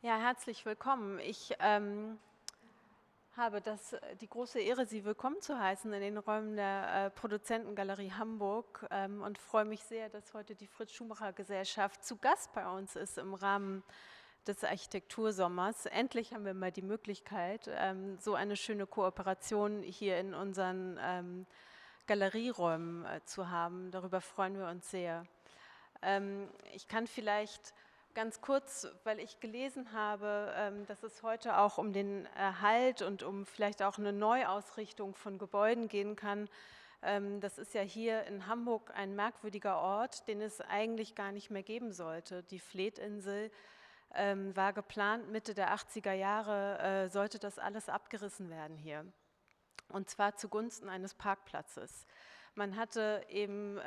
Ja, herzlich willkommen. Ich habe die große Ehre, Sie willkommen zu heißen in den Räumen der Produzentengalerie Hamburg und freue mich sehr, dass heute die Fritz-Schumacher-Gesellschaft zu Gast bei uns ist im Rahmen des Architektursommers. Endlich haben wir mal die Möglichkeit, so eine schöne Kooperation hier in unseren Galerieräumen zu haben. Darüber freuen wir uns sehr. Ich kann vielleicht ganz kurz, weil ich gelesen habe, dass es heute auch um den Erhalt und um vielleicht auch eine Neuausrichtung von Gebäuden gehen kann. Das ist ja hier in Hamburg ein merkwürdiger Ort, den es eigentlich gar nicht mehr geben sollte. Die Fleetinsel war geplant, Mitte der 80er Jahre sollte das alles abgerissen werden hier. Und zwar zugunsten eines Parkplatzes. Man hatte eben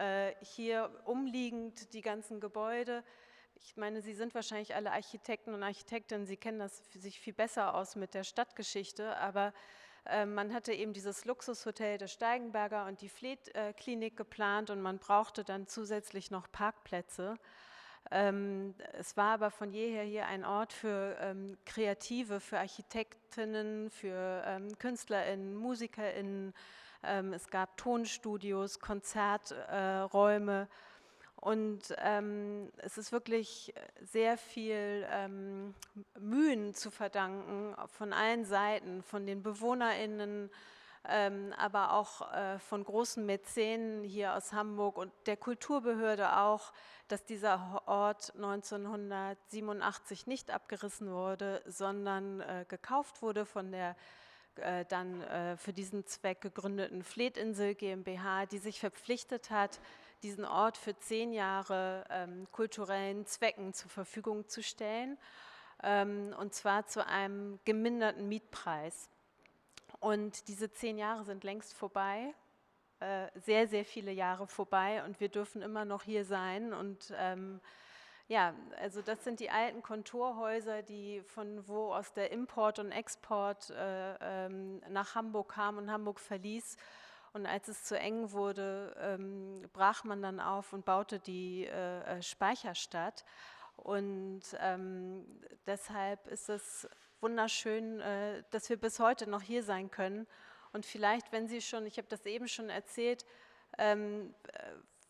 hier umliegend die ganzen Gebäude. Ich meine, Sie sind wahrscheinlich alle Architekten und Architektinnen, Sie kennen das sich viel besser aus mit der Stadtgeschichte, aber man hatte eben dieses Luxushotel des Steigenberger und die Fleet-Klinik geplant und man brauchte dann zusätzlich noch Parkplätze. Es war aber von jeher hier ein Ort für Kreative, für Architektinnen, für KünstlerInnen, MusikerInnen. Es gab Tonstudios, Konzerträume. Und es ist wirklich sehr viel Mühen zu verdanken von allen Seiten, von den BewohnerInnen, aber auch von großen Mäzenen hier aus Hamburg und der Kulturbehörde auch, dass dieser Ort 1987 nicht abgerissen wurde, sondern gekauft wurde von der dann für diesen Zweck gegründeten Fleetinsel GmbH, die sich verpflichtet hat, diesen Ort für 10 Jahre kulturellen Zwecken zur Verfügung zu stellen, und zwar zu einem geminderten Mietpreis. Und diese 10 Jahre sind längst vorbei, sehr, sehr viele Jahre vorbei und wir dürfen immer noch hier sein und ja, also das sind die alten Kontorhäuser, die von wo aus der Import und Export nach Hamburg kam und Hamburg verließ. Und als es zu eng wurde, brach man dann auf und baute die Speicherstadt. Und deshalb ist es wunderschön, dass wir bis heute noch hier sein können. Und vielleicht, wenn Sie schon, ich habe das eben schon erzählt,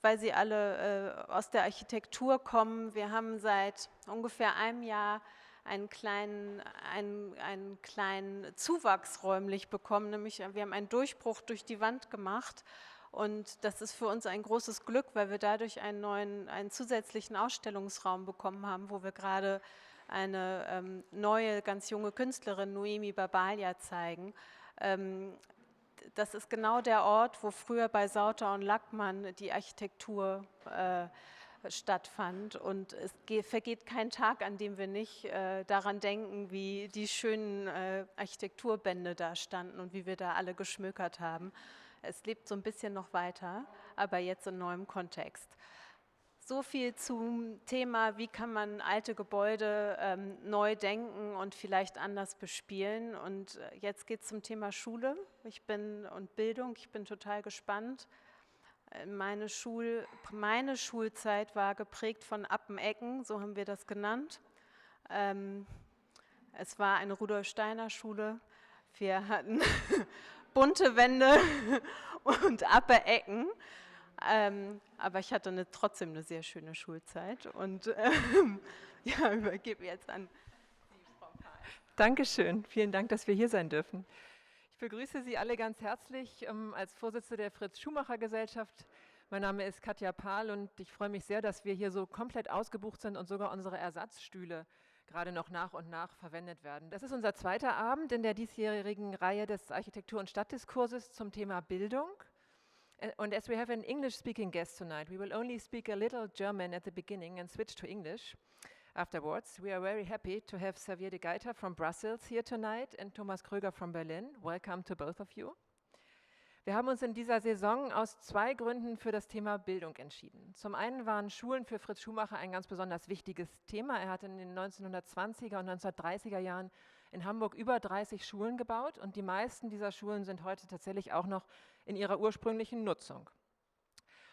weil Sie alle aus der Architektur kommen. Wir haben seit ungefähr einem Jahr einen kleinen Zuwachs räumlich bekommen, nämlich wir haben einen Durchbruch durch die Wand gemacht und das ist für uns ein großes Glück, weil wir dadurch einen zusätzlichen Ausstellungsraum bekommen haben, wo wir gerade eine neue, ganz junge Künstlerin, Noemi Babalia, zeigen. Das ist genau der Ort, wo früher bei Sauter und Lackmann die Architektur stattfand. Und es vergeht kein Tag, an dem wir nicht daran denken, wie die schönen Architekturbände da standen und wie wir da alle geschmökert haben. Es lebt so ein bisschen noch weiter, aber jetzt in neuem Kontext. So viel zum Thema, wie kann man alte Gebäude neu denken und vielleicht anders bespielen. Und jetzt geht es zum Thema Schule und Bildung. Ich bin total gespannt. Meine Schulzeit war geprägt von Appenecken, so haben wir das genannt. Es war eine Rudolf-Steiner-Schule. Wir hatten bunte Wände und Appenecken. Aber ich hatte trotzdem eine sehr schöne Schulzeit und ja, übergebe jetzt an die Frau Pahl. Dankeschön, vielen Dank, dass wir hier sein dürfen. Ich begrüße Sie alle ganz herzlich als Vorsitzende der Fritz-Schumacher-Gesellschaft. Mein Name ist Katja Pahl und ich freue mich sehr, dass wir hier so komplett ausgebucht sind und sogar unsere Ersatzstühle gerade noch nach und nach verwendet werden. Das ist unser zweiter Abend in der diesjährigen Reihe des Architektur- und Stadtdiskurses zum Thema Bildung. And as we have an English-speaking guest tonight, we will only speak a little German at the beginning and switch to English afterwards. We are very happy to have Xaveer de Geyter from Brussels here tonight and Thomas Kröger from Berlin. Welcome to both of you. Wir haben uns in dieser Saison aus 2 Gründen für das Thema Bildung entschieden. Zum einen waren Schulen für Fritz Schumacher ein ganz besonders wichtiges Thema. Er hat in den 1920er und 1930er Jahren in Hamburg über 30 Schulen gebaut und die meisten dieser Schulen sind heute tatsächlich auch noch in ihrer ursprünglichen Nutzung.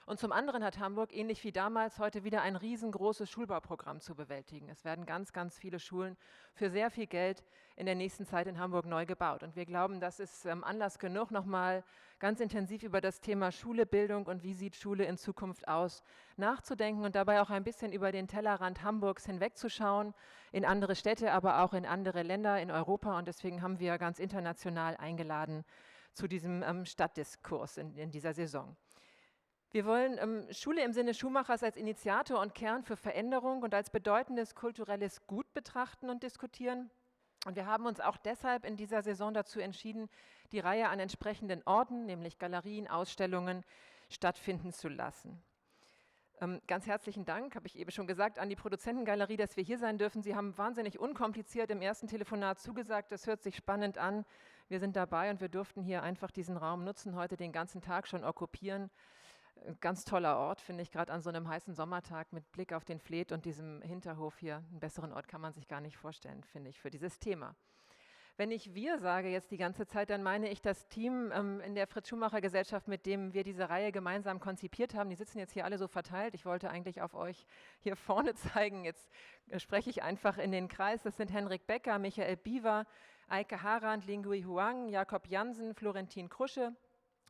Und zum anderen hat Hamburg, ähnlich wie damals, heute wieder ein riesengroßes Schulbauprogramm zu bewältigen. Es werden ganz, ganz viele Schulen für sehr viel Geld in der nächsten Zeit in Hamburg neu gebaut. Und wir glauben, das ist Anlass genug, nochmal ganz intensiv über das Thema Schule, Bildung und wie sieht Schule in Zukunft aus, nachzudenken und dabei auch ein bisschen über den Tellerrand Hamburgs hinwegzuschauen, in andere Städte, aber auch in andere Länder in Europa. Und deswegen haben wir ganz international eingeladen zu diesem Stadtdiskurs in dieser Saison. Wir wollen Schule im Sinne Schumachers als Initiator und Kern für Veränderung und als bedeutendes kulturelles Gut betrachten und diskutieren. Und wir haben uns auch deshalb in dieser Saison dazu entschieden, die Reihe an entsprechenden Orten, nämlich Galerien, Ausstellungen, stattfinden zu lassen. Ganz herzlichen Dank, habe ich eben schon gesagt, an die Produzentengalerie, dass wir hier sein dürfen. Sie haben wahnsinnig unkompliziert im ersten Telefonat zugesagt. Das hört sich spannend an. Wir sind dabei und wir durften hier einfach diesen Raum nutzen, heute den ganzen Tag schon okkupieren. Ganz toller Ort, finde ich, gerade an so einem heißen Sommertag mit Blick auf den Fleet und diesem Hinterhof hier. Einen besseren Ort kann man sich gar nicht vorstellen, finde ich, für dieses Thema. Wenn ich wir sage jetzt die ganze Zeit, dann meine ich das Team in der Fritz-Schumacher-Gesellschaft, mit dem wir diese Reihe gemeinsam konzipiert haben. Die sitzen jetzt hier alle so verteilt. Ich wollte eigentlich auf euch hier vorne zeigen. Jetzt spreche ich einfach in den Kreis. Das sind Henrik Becker, Michael Biewer, Eike Harand, Lingui Huang, Jakob Jansen, Florentin Krusche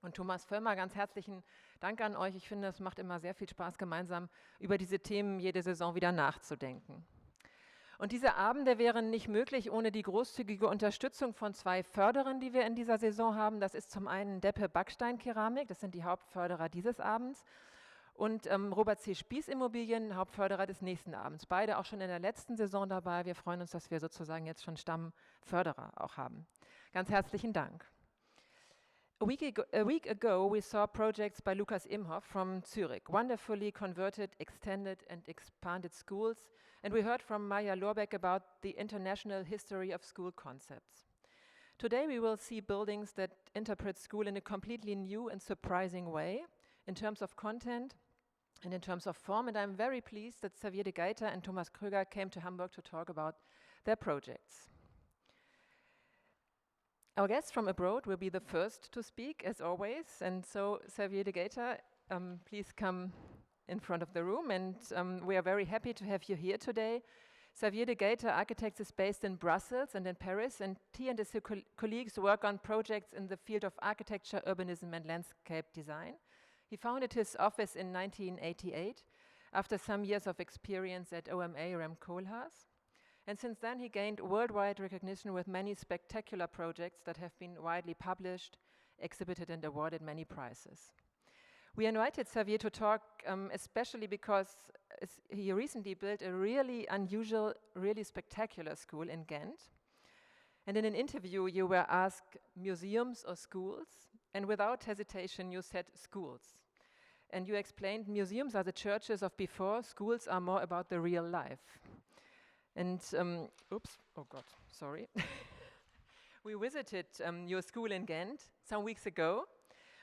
und Thomas Völlmer. Ganz herzlichen Dank an euch. Ich finde, es macht immer sehr viel Spaß, gemeinsam über diese Themen jede Saison wieder nachzudenken. Und diese Abende wären nicht möglich ohne die großzügige Unterstützung von 2 Förderern, die wir in dieser Saison haben. Das ist zum einen Deppe Backsteinkeramik, das sind die Hauptförderer dieses Abends, und Robert C. Spieß Immobilien, Hauptförderer des nächsten Abends. Beide auch schon in der letzten Saison dabei. Wir freuen uns, dass wir sozusagen jetzt schon Stammförderer auch haben. Ganz herzlichen Dank. A week ago, we saw projects by Lukas Imhoff from Zurich, wonderfully converted, extended and expanded schools, and we heard from Maja Lorbeck about the international history of school concepts. Today we will see buildings that interpret school in a completely new and surprising way, in terms of content and in terms of form, and I'm very pleased that Xaveer de Geyter and Thomas Kröger came to Hamburg to talk about their projects. Our guest from abroad will be the first to speak, as always, and so Xaveer de Geyter, please come in front of the room, and we are very happy to have you here today. Xaveer de Geyter Architects is based in Brussels and in Paris, and he and his colleagues work on projects in the field of architecture, urbanism and landscape design. He founded his office in 1988 after some years of experience at OMA Rem Koolhaas. And since then, he gained worldwide recognition with many spectacular projects that have been widely published, exhibited, and awarded many prizes. We invited Xaveer to talk especially because he recently built a really unusual, really spectacular school in Ghent. And in an interview, you were asked museums or schools, and without hesitation, you said schools. And you explained museums are the churches of before, schools are more about the real life. And, oops, oh God, sorry. We visited your school in Ghent some weeks ago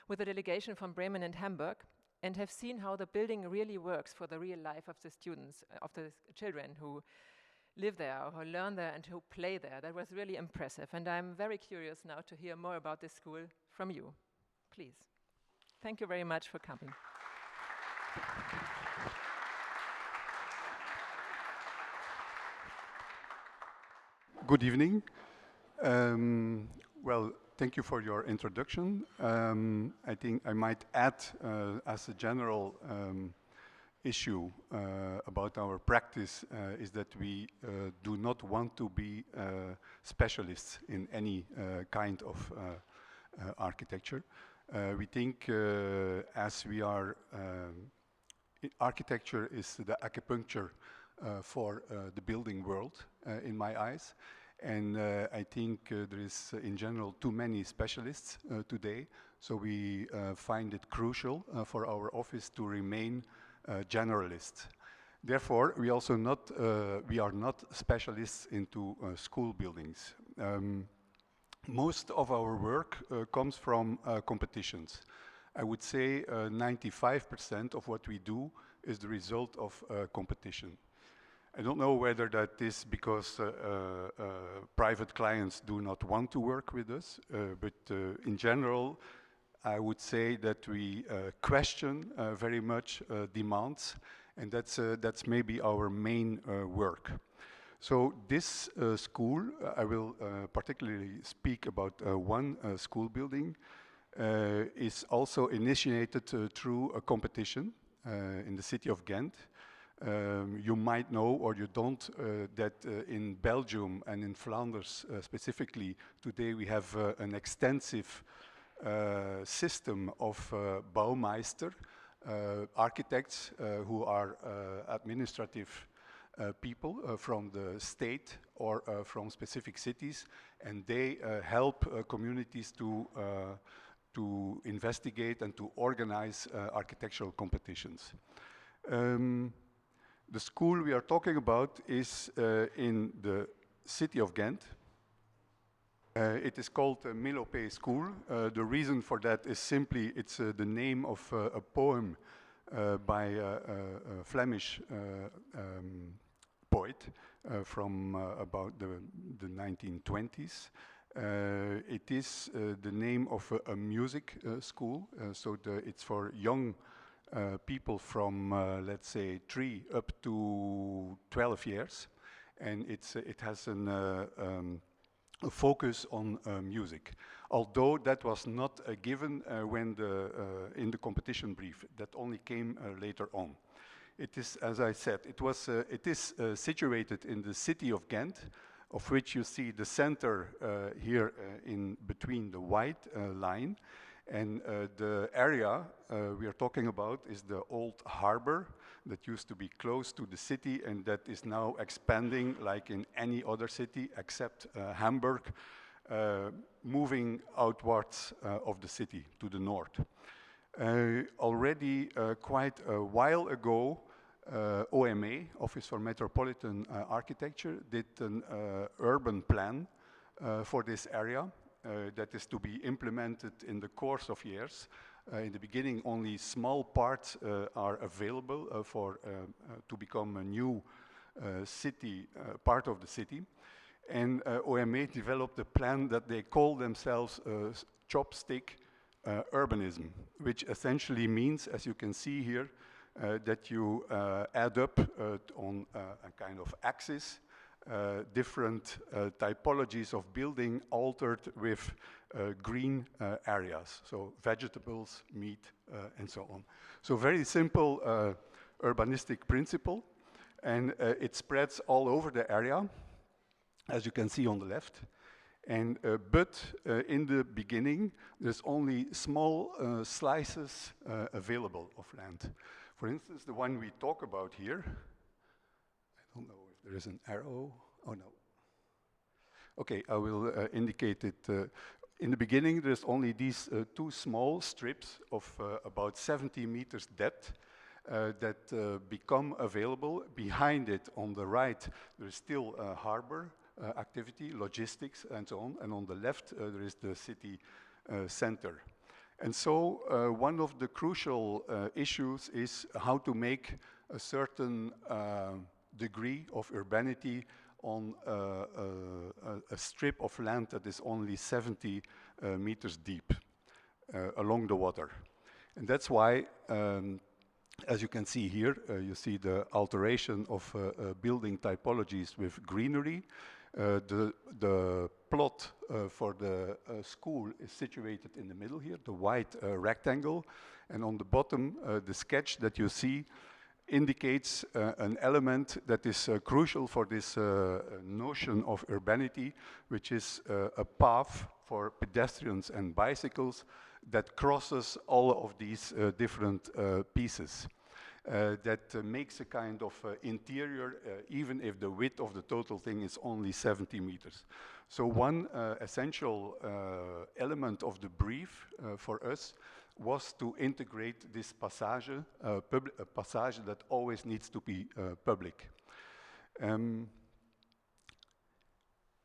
with a delegation from Bremen and Hamburg and have seen how the building really works for the real life of the students, of the children who live there, who learn there and who play there. That was really impressive. And I'm very curious now to hear more about this school from you. Please. Thank you very much for coming. Good evening. Well, thank you for your introduction. I think I might add as a general issue about our practice is that we do not want to be specialists in any kind of architecture. We think as we are, architecture is the acupuncture for the building world, in my eyes. And I think there is, in general, too many specialists today. So we find it crucial for our office to remain generalists. Therefore, we are not specialists into school buildings. Most of our work comes from competitions. I would say 95% of what we do is the result of competition. I don't know whether that is because private clients do not want to work with us, but in general, I would say that we question very much demands, and that's maybe our main work. So this school, I will particularly speak about one school building, is also initiated through a competition in the city of Ghent. You might know, or you don't, that in Belgium and in Flanders specifically, today we have an extensive system of bouwmeister, architects who are administrative people from the state or from specific cities, and they help communities to investigate and to organize architectural competitions. The school we are talking about is in the city of Ghent. It is called Mélopée School. The reason for that is simply it's the name of a poem by a Flemish poet from about the 1920s. It is the name of a music school, so it's for young people from, let's say, 3 up to 12 years. And it has a focus on music. Although that was not given when in the competition brief, that only came later on. It is, as I said, it is situated in the city of Ghent, of which you see the center here in between the white line. And the area we are talking about is the old harbor that used to be close to the city and that is now expanding like in any other city except Hamburg, moving outwards of the city to the north. Already quite a while ago, OMA, Office for Metropolitan Architecture, did an urban plan for this area that is to be implemented in the course of years. In the beginning, only small parts are available to become a new city, part of the city. And OMA developed a plan that they call themselves chopstick urbanism, which essentially means, as you can see here, that you add up on a kind of axis different typologies of building altered with green areas, so vegetables, meat, and so on. So very simple urbanistic principle, and it spreads all over the area, as you can see on the left. And but in the beginning, there's only small slices available of land. For instance, the one we talk about here, I don't know if there is an arrow. Oh no. Okay, I will indicate it. In the beginning, there's only these two small strips of about 70 meters depth that become available. Behind it, on the right, there's still a harbor activity, logistics, and so on. And on the left, there is the city center. And so one of the crucial issues is how to make a certain degree of urbanity on a strip of land that is only 70 meters deep along the water. And that's why, as you can see here, you see the alteration of building typologies with greenery. The plot for the school is situated in the middle here, the white rectangle. And on the bottom, the sketch that you see indicates an element that is crucial for this notion of urbanity, which is a path for pedestrians and bicycles that crosses all of these different pieces. That makes a kind of interior, even if the width of the total thing is only 70 meters. So one essential element of the brief for us was to integrate this passage, a passage that always needs to be public.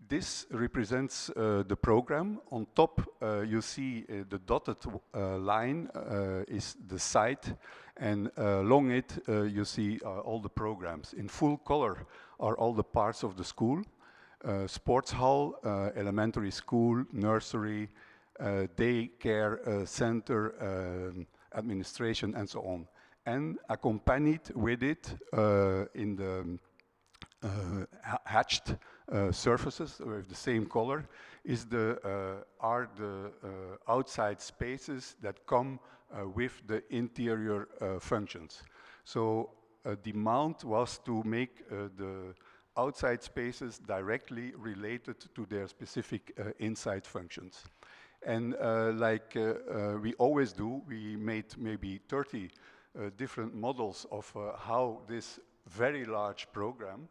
This represents the program. On top, you see the dotted line is the site, and along it, you see all the programs. In full color are all the parts of the school. Sports hall, elementary school, nursery, daycare center, administration, and so on. And accompanied with it in the hatched surfaces with the same color are the outside spaces that come with the interior functions. So demand was to make the outside spaces directly related to their specific inside functions. And like we always do, we made maybe 30 different models of how this very large program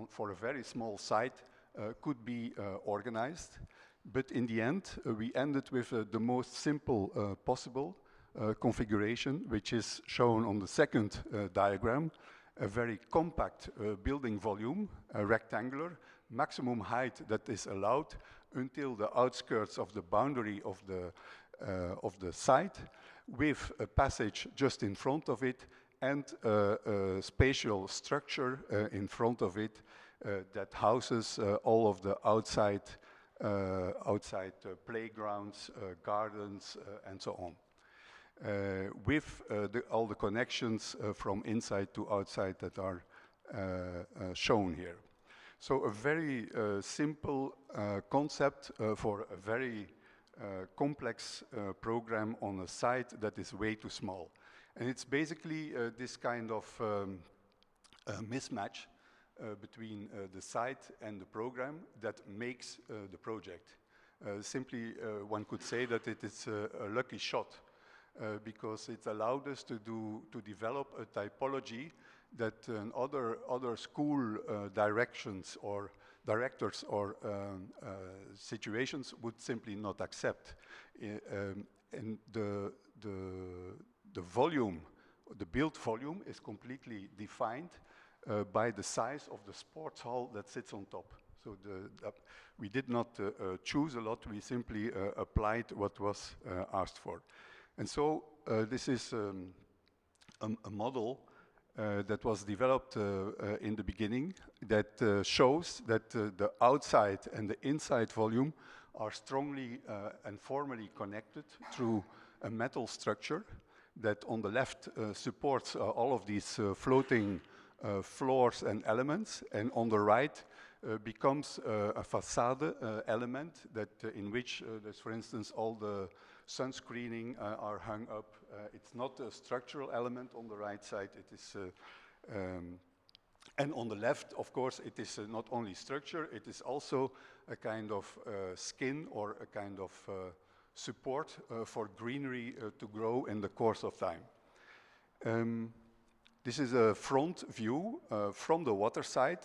for a very small site could be organized. But in the end, we ended with the most simple possible configuration, which is shown on the second diagram, a very compact building volume, rectangular, maximum height that is allowed until the outskirts of the boundary of the site, with a passage just in front of it and a spatial structure in front of it that houses all of the outside playgrounds, gardens, and so on. With all the connections from inside to outside that are shown here. So a very simple concept for a very complex program on a site that is way too small. And it's basically this kind of mismatch between the site and the program that makes the project. Simply, one could say that it is a lucky shot because it allowed us to develop a typology that other school directions or directors or situations would simply not accept. And the volume, the built volume, is completely defined by the size of the sports hall that sits on top. So we did not choose a lot, we simply applied what was asked for. And so this is a model that was developed in the beginning that shows that the outside and the inside volume are strongly and formally connected through a metal structure that on the left supports all of these floating floors and elements, and on the right becomes a facade element that in which there's, for instance, all the sun screening are hung up. It's not a structural element on the right side, it is and on the left, of course, it is not only structure, it is also a kind of skin or a kind of support for greenery to grow in the course of time. This is a front view from the water side.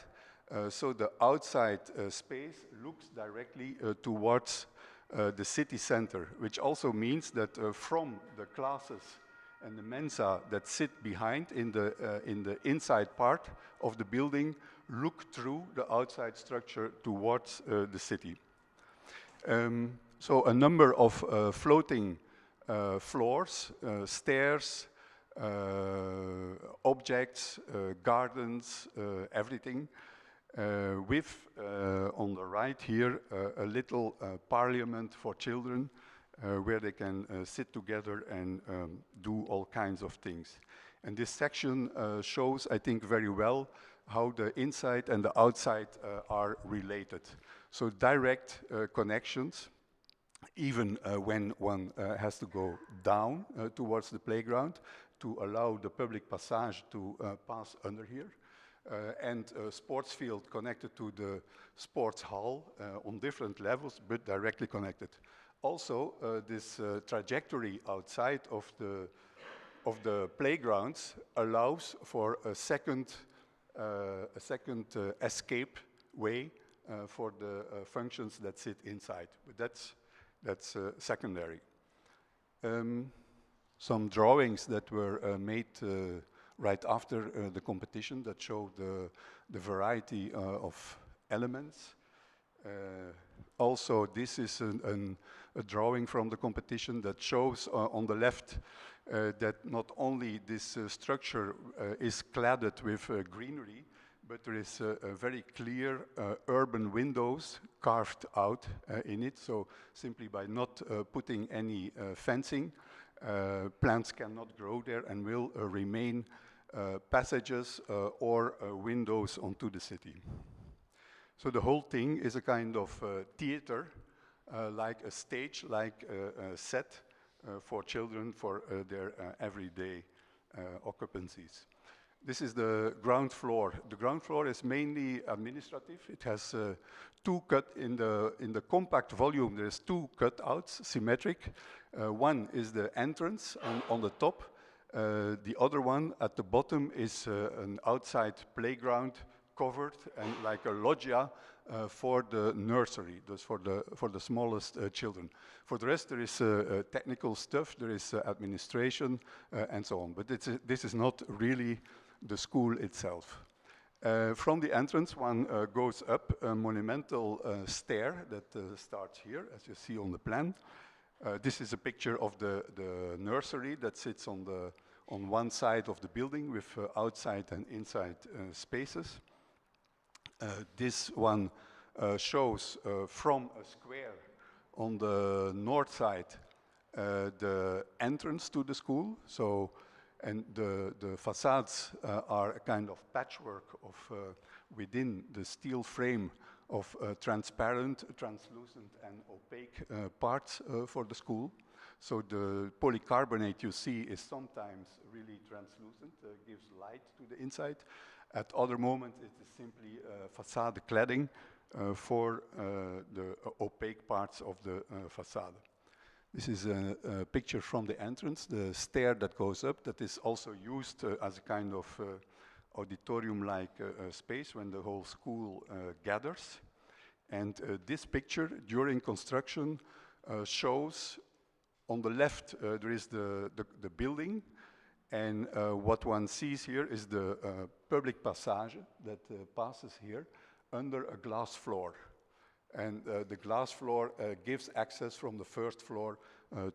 So the outside space looks directly towards the city center, which also means that from the classes and the mensa that sit behind in the inside part of the building look through the outside structure towards the city. So a number of floating floors, stairs, objects, gardens, everything, with on the right here a little parliament for children where they can sit together and do all kinds of things. And this section shows, I think, very well how the inside and the outside are related. So direct connections, even when one has to go down towards the playground to allow the public passage to pass under here. And a sports field connected to the sports hall on different levels, but directly connected. Also, this trajectory outside of the playgrounds allows for a second escape way for the functions that sit inside. But that's secondary. Some drawings that were made right after the competition that show the variety of elements. Also, this is a drawing from the competition that shows on the left that not only this structure is cladded with greenery, but there is a very clear urban windows carved out in it. So simply by not putting any fencing, plants cannot grow there and will remain passages or windows onto the city. So the whole thing is a kind of theater, like a stage, like a set for children for their everyday occupancies. This is the ground floor. The ground floor is mainly administrative. It has two cut in the compact volume. There's two cutouts, symmetric. One is the entrance on the top. The other one at the bottom is an outside playground covered and like a loggia for the nursery, thus for the smallest children. For the rest, there is technical stuff, there is administration, and so on. But this is not really the school itself. From the entrance, one goes up a monumental stair that starts here, as you see on the plan. This is a picture of the nursery that sits on one side of the building with outside and inside spaces. This one shows from a square on the north side the entrance to the school. So, and the facades are a kind of patchwork of within the steel frame of transparent, translucent, and opaque parts for the school. So the polycarbonate you see is sometimes really translucent, gives light to the inside. At other moments, it is simply facade cladding for the opaque parts of the facade. This is a picture from the entrance, the stair that goes up, that is also used as a kind of auditorium-like space when the whole school gathers. And this picture, during construction, shows on the left there is the building, and what one sees here is the public passage that passes here under a glass floor. And the glass floor gives access from the first floor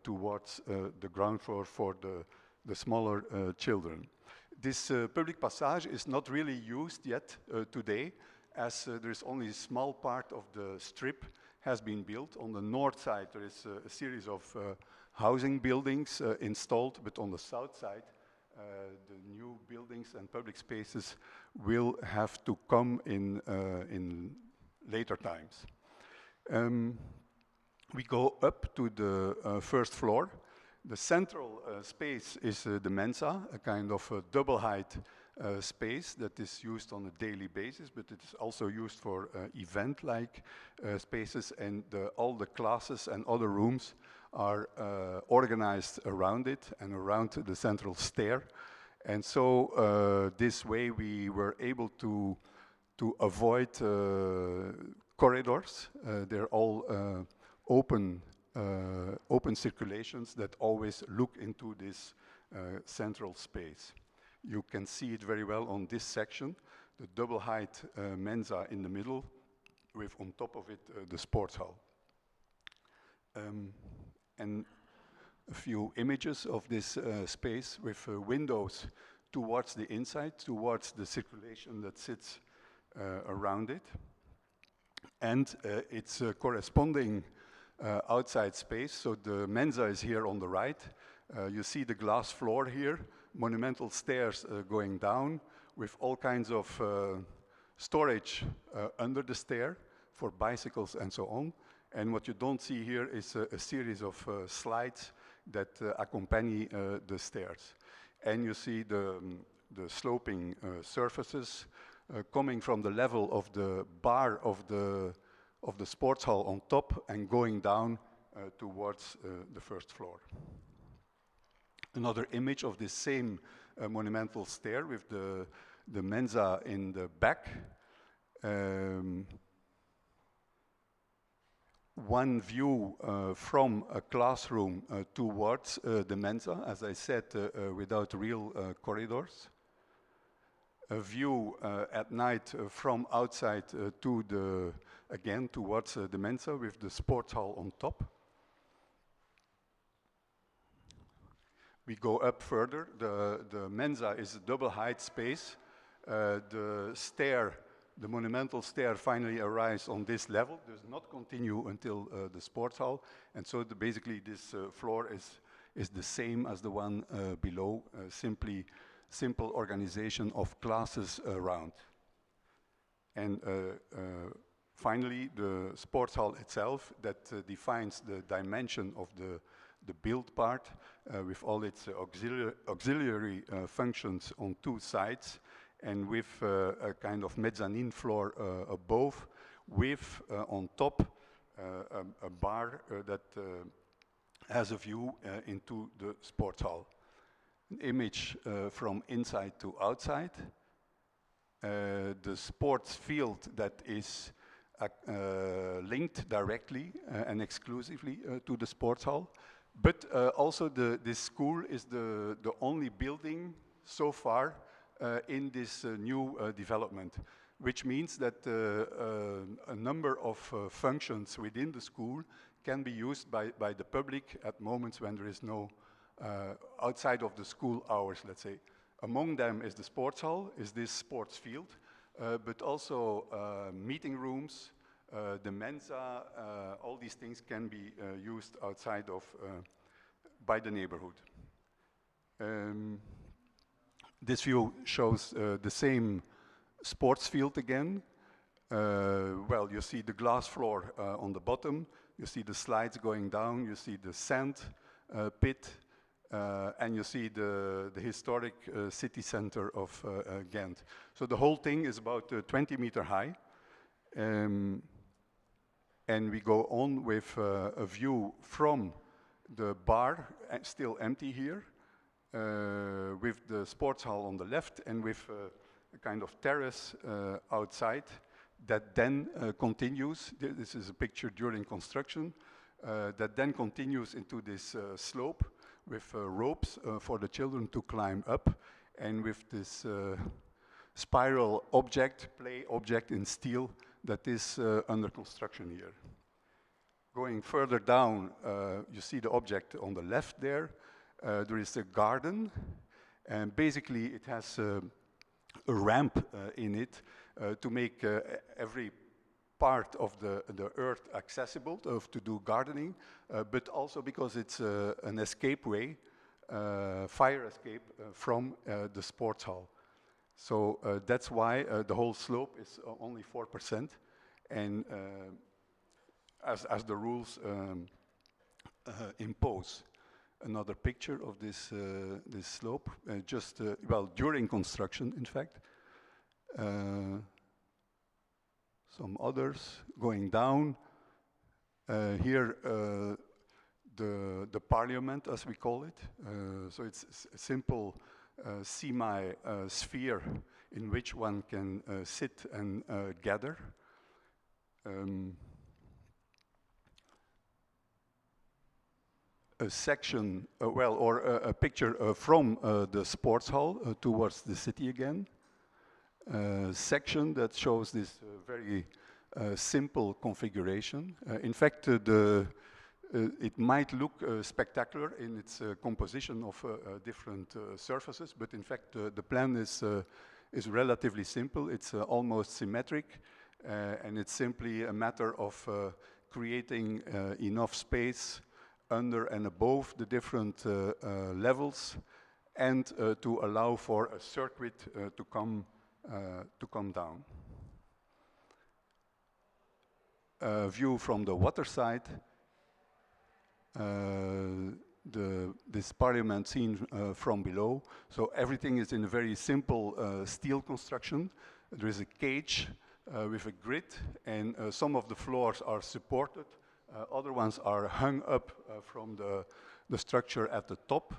towards the ground floor for the smaller children. This public passage is not really used yet today, as there is only a small part of the strip has been built. On the north side there is a series of housing buildings installed, but on the south side the new buildings and public spaces will have to come in later times. We go up to the first floor. The central space is the Mensa, a kind of double height space that is used on a daily basis, but it is also used for event-like spaces, and all the classes and other rooms are organized around it and around the central stair. And so this way we were able to avoid corridors. They're all open circulations that always look into this central space. You can see it very well on this section, the double height Mensa in the middle, with on top of it the sports hall. And a few images of this space with windows towards the inside, towards the circulation that sits around it. And its corresponding outside space, so the Mensa is here on the right. You see the glass floor here, monumental stairs going down with all kinds of storage under the stair for bicycles and so on. And what you don't see here is a series of slides that accompany the stairs. And you see the sloping surfaces coming from the level of the bar of the sports hall on top and going down towards the first floor. Another image of this same monumental stair with the Mensa in the back. One view from a classroom towards the Mensa, as I said, without real corridors. A view at night from outside again towards the Mensa with the sports hall on top. We go up further. The Mensa is a double height space The stair, the monumental stair, finally arrives on this level. Does not continue until the sports hall, and so basically this floor is the same as the one below. Simple organization of classes around. And finally, the sports hall itself that defines the dimension of the build part with all its auxiliary functions on two sides, and with a kind of mezzanine floor above, with on top a bar that has a view into the sports hall. An image from inside to outside. The sports field that is linked directly and exclusively to the sports hall. But also this school is the only building so far in this new development, which means that a number of functions within the school can be used by the public at moments when there is no outside of the school hours, let's say. Among them is the sports hall, is this sports field, but also meeting rooms, the Mensa, all these things can be used outside of, by the neighborhood. This view shows the same sports field again. Well, you see the glass floor on the bottom, you see the slides going down, you see the sand pit, and you see the historic city center of Ghent. So the whole thing is about 20 meter high. And we go on with a view from the bar, still empty here, with the sports hall on the left, and with a kind of terrace outside that then continues. This is a picture during construction, that then continues into this slope with ropes for the children to climb up, and with this spiral object, play object in steel, that is under construction here. Going further down, you see the object on the left there. There is a garden, and basically it has a ramp in it to make every part of the earth accessible to do gardening, but also because it's an escape way, fire escape from the sports hall. So that's why the whole slope is only 4%, and as the rules impose. Another picture of this this slope, just well, during construction, in fact. Some others going down. Here, the parliament, as we call it. So it's a simple semi-sphere in which one can sit and gather. A section, well, or a picture from the sports hall towards the city again. Section that shows this very simple configuration. In fact, it might look spectacular in its composition of different surfaces, but in fact the plan is relatively simple. It's almost symmetric, and it's simply a matter of creating enough space under and above the different levels, and to allow for a circuit to come down. View from the water side. This parliament seen from below. So everything is in a very simple steel construction. There is a cage with a grid, and some of the floors are supported. Other ones are hung up from the structure at the top,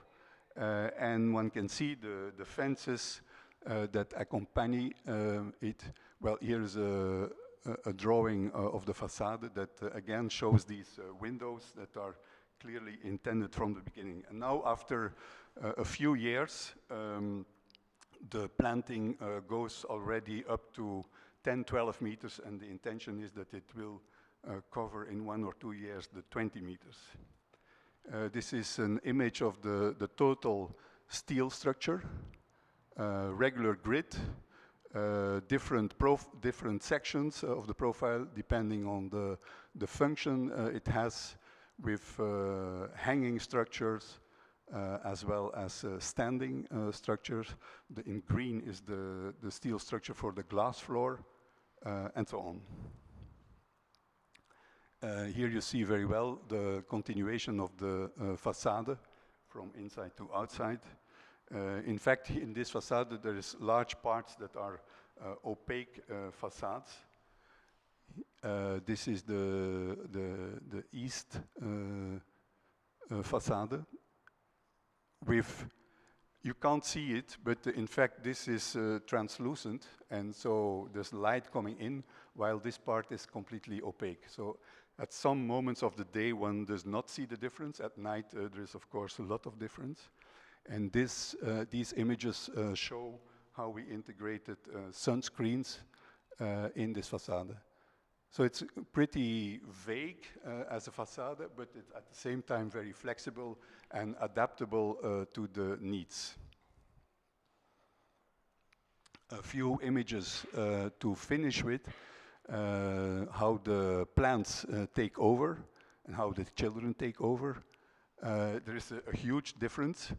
and one can see the fences that accompany it. Well, here is a drawing of the facade that again shows these windows that are clearly intended from the beginning. And now, after a few years, the planting goes already up to 10-12 meters, and the intention is that it will cover in 1 or 2 years the 20 meters. This is an image of the total steel structure, regular grid, different sections of the profile depending on the function it has, with hanging structures as well as standing structures. In green is the steel structure for the glass floor, and so on. Here you see very well the continuation of the facade from inside to outside. In fact, in this facade there is large parts that are opaque facades. This is the east facade. You can't see it, but in fact this is translucent, and so there's light coming in while this part is completely opaque. So at some moments of the day one does not see the difference. At night there is of course a lot of difference. And these images show how we integrated sunscreens in this facade. So it's pretty vague as a facade, but it's at the same time very flexible and adaptable to the needs. A few images to finish with, how the plants take over and how the children take over. There is a huge difference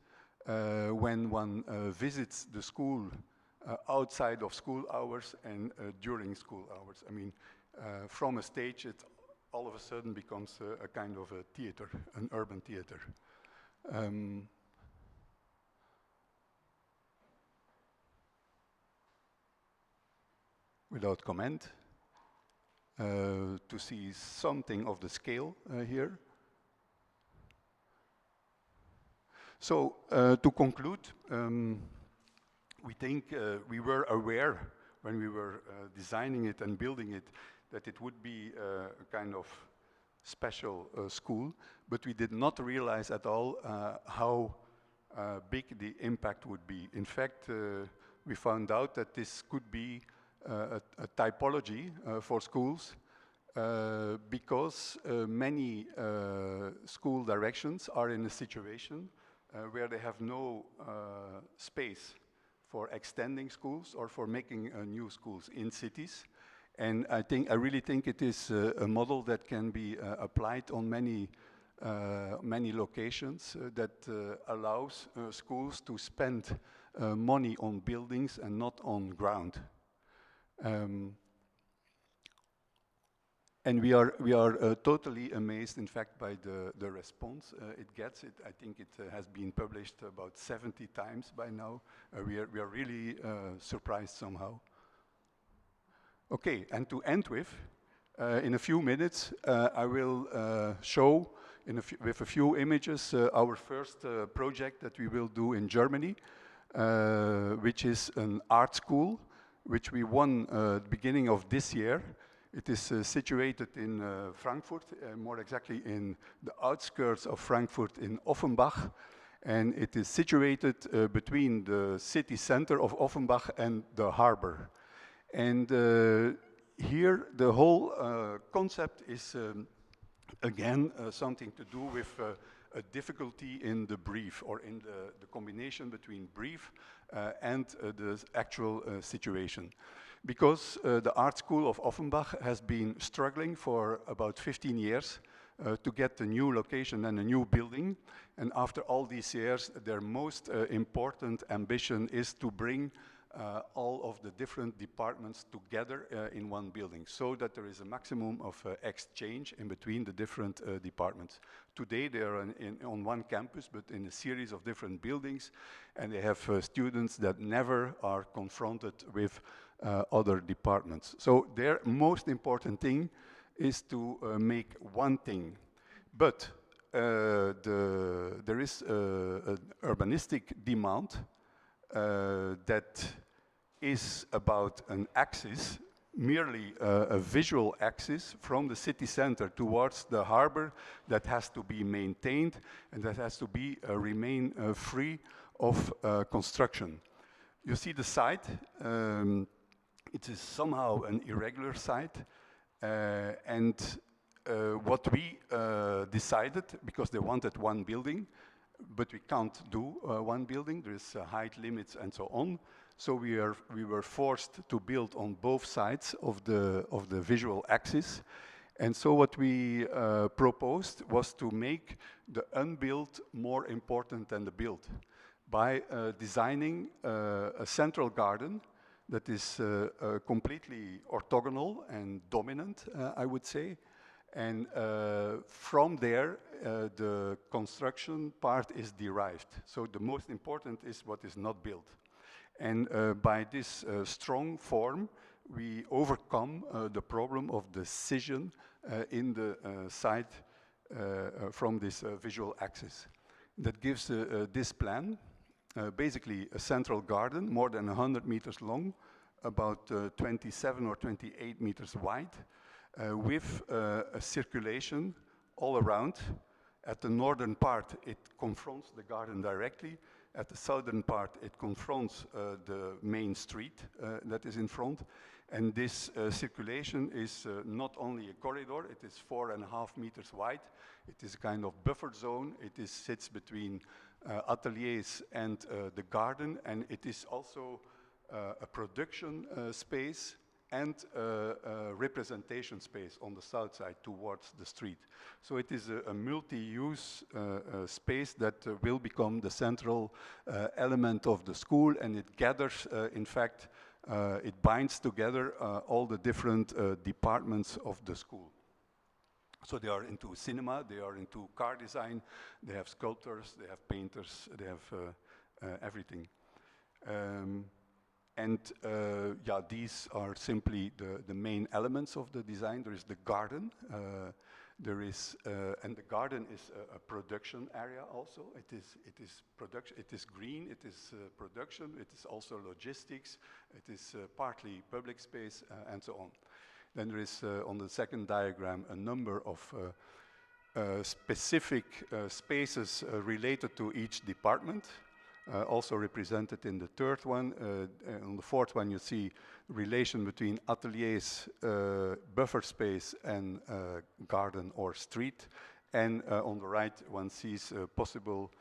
when one visits the school outside of school hours and during school hours. I mean, from a stage, it all of a sudden becomes a kind of a theater, an urban theater. Without comment, to see something of the scale here. So, to conclude, we think we were aware when we were designing it and building it that it would be a kind of special school, but we did not realize at all how big the impact would be. In fact, we found out that this could be a typology for schools because many school directions are in a situation where they have no space for extending schools or for making new schools in cities. And I really think it is a model that can be applied on many locations that allows schools to spend money on buildings and not on ground. And we are totally amazed, in fact, by the response it gets. I think it has been published about 70 times by now. We are really surprised somehow. Okay, and to end with, in a few minutes, I will show with a few images our first project that we will do in Germany, which is an art school, which we won at the beginning of this year. It is situated in Frankfurt, more exactly in the outskirts of Frankfurt in Offenbach. And it is situated between the city center of Offenbach and the harbor. And here the whole concept is, again, something to do with a difficulty in the brief, or in the combination between brief and the actual situation. Because the art school of Offenbach has been struggling for about 15 years to get a new location and a new building. And after all these years, their most important ambition is to bring all of the different departments together in one building, so that there is a maximum of exchange in between the different departments. Today they are on one campus, but in a series of different buildings, and they have students that never are confronted with other departments. So their most important thing is to make one thing. But there is an urbanistic demand that is about an axis, merely a visual axis from the city center towards the harbor that has to be maintained and that has to be remain free of construction. You see the site, it is somehow an irregular site, and what we decided, because they wanted one building, but we can't do one building, there is height limits and so on. So we were forced to build on both sides of the visual axis. And so what we proposed was to make the unbuilt more important than the built by designing a central garden that is completely orthogonal and dominant, I would say. And from there, the construction part is derived. So the most important is what is not built. And by this strong form, we overcome the problem of the scission in the side from this visual axis. That gives this plan, basically a central garden, more than 100 meters long, about 27 or 28 meters wide, with a circulation all around. At the northern part, it confronts the garden directly. At the southern part, it confronts the main street that is in front. And this circulation is not only a corridor, it is 4.5 meters wide. It is a kind of buffer zone. It sits between ateliers and the garden, and it is also a production space and a representation space on the south side towards the street. So it is a multi-use space that will become the central element of the school, and it gathers, in fact, it binds together all the different departments of the school. So they are into cinema, they are into car design, they have sculptors, they have painters, they have everything. Yeah, these are simply the main elements of the design. There is the garden, and the garden is a production area also. It is production. It is green. It is production. It is also logistics. It is partly public space and so on. Then there is on the second diagram a number of specific spaces related to each department. Also represented in the third one. On the fourth one, you see relation between ateliers, buffer space, and garden or street. And on the right, one sees possible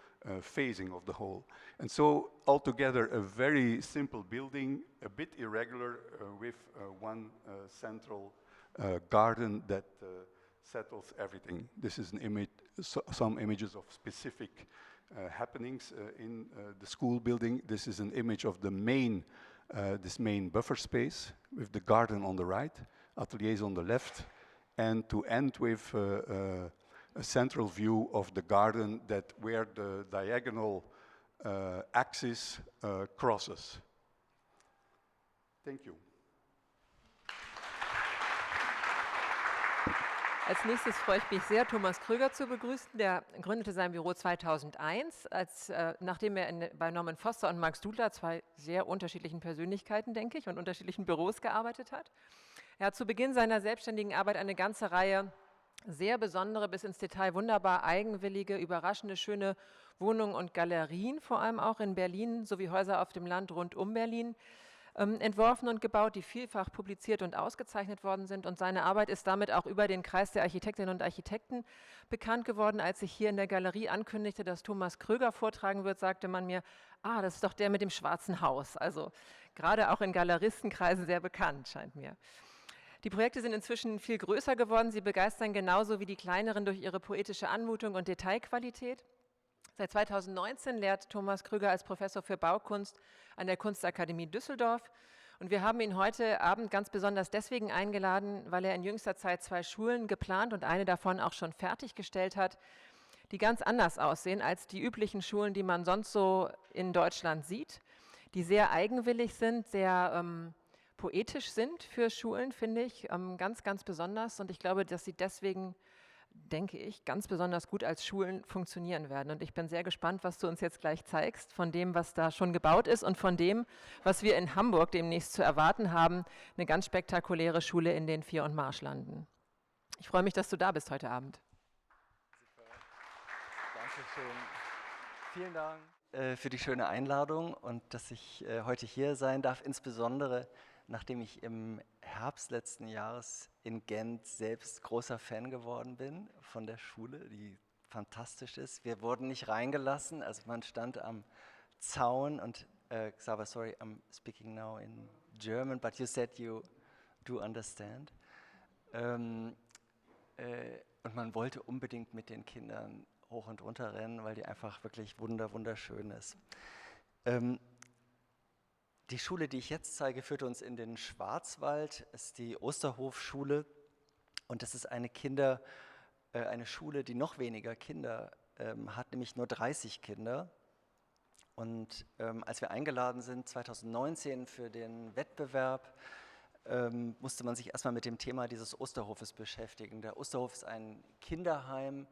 phasing of the whole. And so, altogether, a very simple building, a bit irregular, with one central garden that settles everything. This is an image, some images of specific happenings in the school building. This is an image of the main, this main buffer space with the garden on the right, ateliers on the left, and to end with a central view of the garden that where the diagonal axis crosses. Thank you. Als nächstes freue ich mich sehr, Thomas Kröger zu begrüßen. Der gründete sein Büro 2001, nachdem er bei Norman Foster und Max Dudler, zwei sehr unterschiedlichen Persönlichkeiten, denke ich, und unterschiedlichen Büros gearbeitet hat. Er hat zu Beginn seiner selbstständigen Arbeit eine ganze Reihe sehr besondere, bis ins Detail wunderbar eigenwillige, überraschende, schöne Wohnungen und Galerien, vor allem auch in Berlin, sowie Häuser auf dem Land rund um Berlin, entworfen und gebaut, die vielfach publiziert und ausgezeichnet worden sind. Und seine Arbeit ist damit auch über den Kreis der Architektinnen und Architekten bekannt geworden. Als ich hier in der Galerie ankündigte, dass Thomas Kröger vortragen wird, sagte man mir, das ist doch der mit dem schwarzen Haus. Also gerade auch in Galeristenkreisen sehr bekannt, scheint mir. Die Projekte sind inzwischen viel größer geworden. Sie begeistern genauso wie die kleineren durch ihre poetische Anmutung und Detailqualität. Seit 2019 lehrt Thomas Kröger als Professor für Baukunst an der Kunstakademie Düsseldorf. Und wir haben ihn heute Abend ganz besonders deswegen eingeladen, weil er in jüngster Zeit 2 Schulen geplant und eine davon auch schon fertiggestellt hat, die ganz anders aussehen als die üblichen Schulen, die man sonst so in Deutschland sieht, die sehr eigenwillig sind, sehr poetisch sind für Schulen, finde ich, ganz, ganz besonders. Und ich glaube, dass sie deswegen, denke ich, ganz besonders gut als Schulen funktionieren werden. Und ich bin sehr gespannt, was du uns jetzt gleich zeigst, von dem, was da schon gebaut ist und von dem, was wir in Hamburg demnächst zu erwarten haben, eine ganz spektakuläre Schule in den Vier- und Marschlanden. Ich freue mich, dass du da bist heute Abend. Super. Dankeschön. Vielen Dank für die schöne Einladung und dass ich heute hier sein darf, insbesondere nachdem ich im Herbst letzten Jahres in Gent selbst großer Fan geworden bin von der Schule, die fantastisch ist. Wir wurden nicht reingelassen, also man stand am Zaun und Xaver, sorry, I'm speaking now in German, but you said you do understand. Und man wollte unbedingt mit den Kindern hoch und runter rennen, weil die einfach wirklich wunderschön ist. Die Schule, die ich jetzt zeige, führt uns in den Schwarzwald, ist die Osterhofschule, und das ist eine Schule, die noch weniger Kinder hat, nämlich nur 30 Kinder. Und als wir eingeladen sind 2019 für den Wettbewerb, musste man sich erstmal mit dem Thema dieses Osterhofes beschäftigen. Der Osterhof ist ein Kinderheim,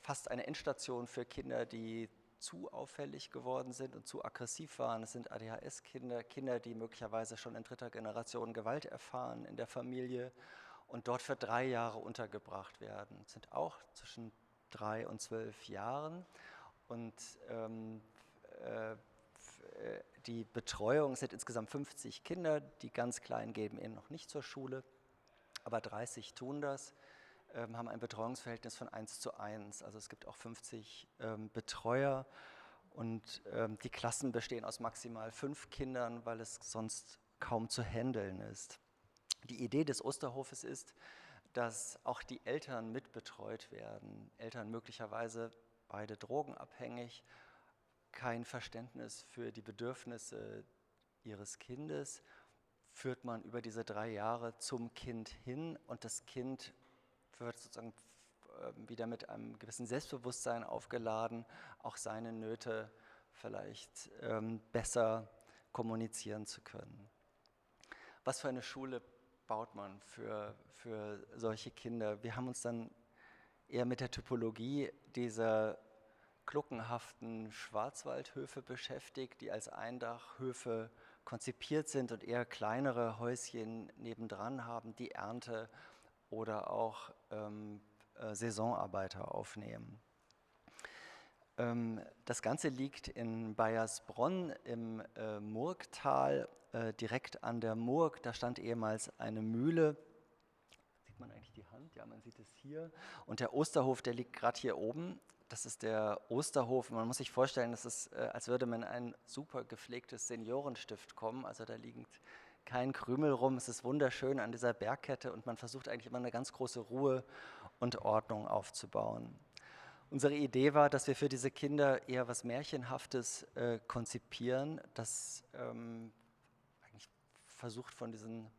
fast eine Endstation für Kinder, die zu auffällig geworden sind und zu aggressiv waren. Es sind ADHS-Kinder, Kinder, die möglicherweise schon in 3. Generation Gewalt erfahren in der Familie und dort für 3 Jahre untergebracht werden. Es sind auch zwischen 3 und 12 Jahren. Und die Betreuung sind insgesamt 50 Kinder, die ganz Kleinen geben eben noch nicht zur Schule, aber 30 tun das, haben ein Betreuungsverhältnis von 1:1. Also es gibt auch 50 Betreuer und die Klassen bestehen aus maximal 5 Kindern, weil es sonst kaum zu handeln ist. Die Idee des Osterhofes ist, dass auch die Eltern mitbetreut werden. Eltern möglicherweise beide drogenabhängig, kein Verständnis für die Bedürfnisse ihres Kindes, führt man über diese 3 Jahre zum Kind hin und das Kind wird sozusagen wieder mit einem gewissen Selbstbewusstsein aufgeladen, auch seine Nöte vielleicht besser kommunizieren zu können. Was für eine Schule baut man für solche Kinder? Wir haben uns dann eher mit der Typologie dieser gluckenhaften Schwarzwaldhöfe beschäftigt, die als Eindachhöfe konzipiert sind und eher kleinere Häuschen nebendran haben, die Ernte oder auch Saisonarbeiter aufnehmen. Das Ganze liegt in Baiersbronn im Murgtal, direkt an der Murg. Da stand ehemals eine Mühle. Sieht man eigentlich die Hand? Ja, man sieht es hier. Und der Osterhof, der liegt gerade hier oben. Das ist der Osterhof. Man muss sich vorstellen, das ist, als würde man in ein super gepflegtes Seniorenstift kommen. Also da liegt kein Krümel rum. Es ist wunderschön an dieser Bergkette und man versucht eigentlich immer eine ganz große Ruhe und Ordnung aufzubauen. Unsere Idee war, dass wir für diese Kinder eher was Märchenhaftes konzipieren, das eigentlich versucht, von diesen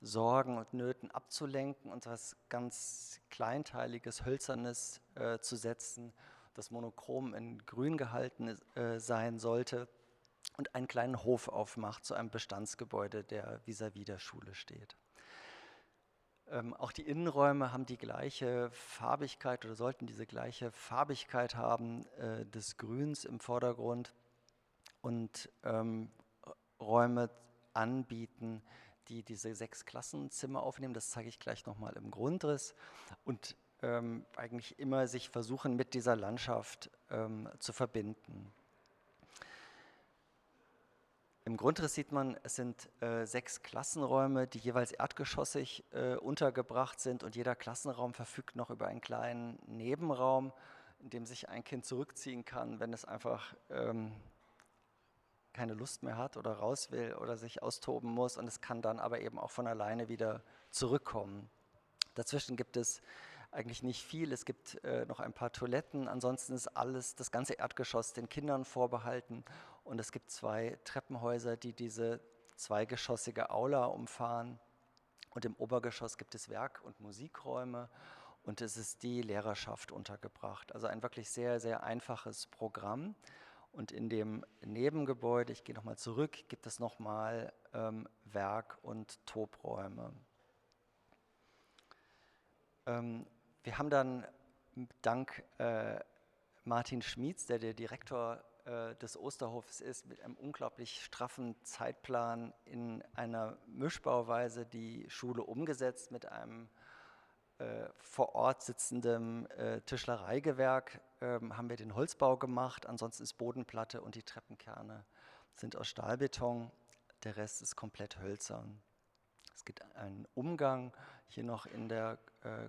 Sorgen und Nöten abzulenken und was ganz Kleinteiliges, Hölzernes zu setzen, das monochrom in Grün gehalten sein sollte und einen kleinen Hof aufmacht zu einem Bestandsgebäude, der vis-à-vis der Schule steht. Auch die Innenräume haben die gleiche Farbigkeit oder sollten diese gleiche Farbigkeit haben des Grüns im Vordergrund und Räume anbieten, die diese 6 Klassenzimmer aufnehmen. Das zeige ich gleich nochmal im Grundriss und eigentlich immer sich versuchen, mit dieser Landschaft zu verbinden. Im Grundriss sieht man, es sind 6 Klassenräume, die jeweils erdgeschossig untergebracht sind und jeder Klassenraum verfügt noch über einen kleinen Nebenraum, in dem sich ein Kind zurückziehen kann, wenn es einfach keine Lust mehr hat oder raus will oder sich austoben muss, und es kann dann aber eben auch von alleine wieder zurückkommen. Dazwischen gibt es eigentlich nicht viel, es gibt noch ein paar Toiletten, ansonsten ist das ganze Erdgeschoss den Kindern vorbehalten und es gibt 2 Treppenhäuser, die diese zweigeschossige Aula umfahren und im Obergeschoss gibt es Werk- und Musikräume und es ist die Lehrerschaft untergebracht. Also ein wirklich sehr, sehr einfaches Programm. Und in dem Nebengebäude, ich gehe nochmal zurück, gibt es nochmal Werk- und Tobräume. Wir haben dann dank Martin Schmieds, der Direktor des Osterhofs ist, mit einem unglaublich straffen Zeitplan in einer Mischbauweise die Schule umgesetzt mit einem vor Ort sitzendem Tischlereigewerk haben wir den Holzbau gemacht, ansonsten ist Bodenplatte und die Treppenkerne sind aus Stahlbeton, der Rest ist komplett hölzern. Es gibt einen Umgang hier noch in der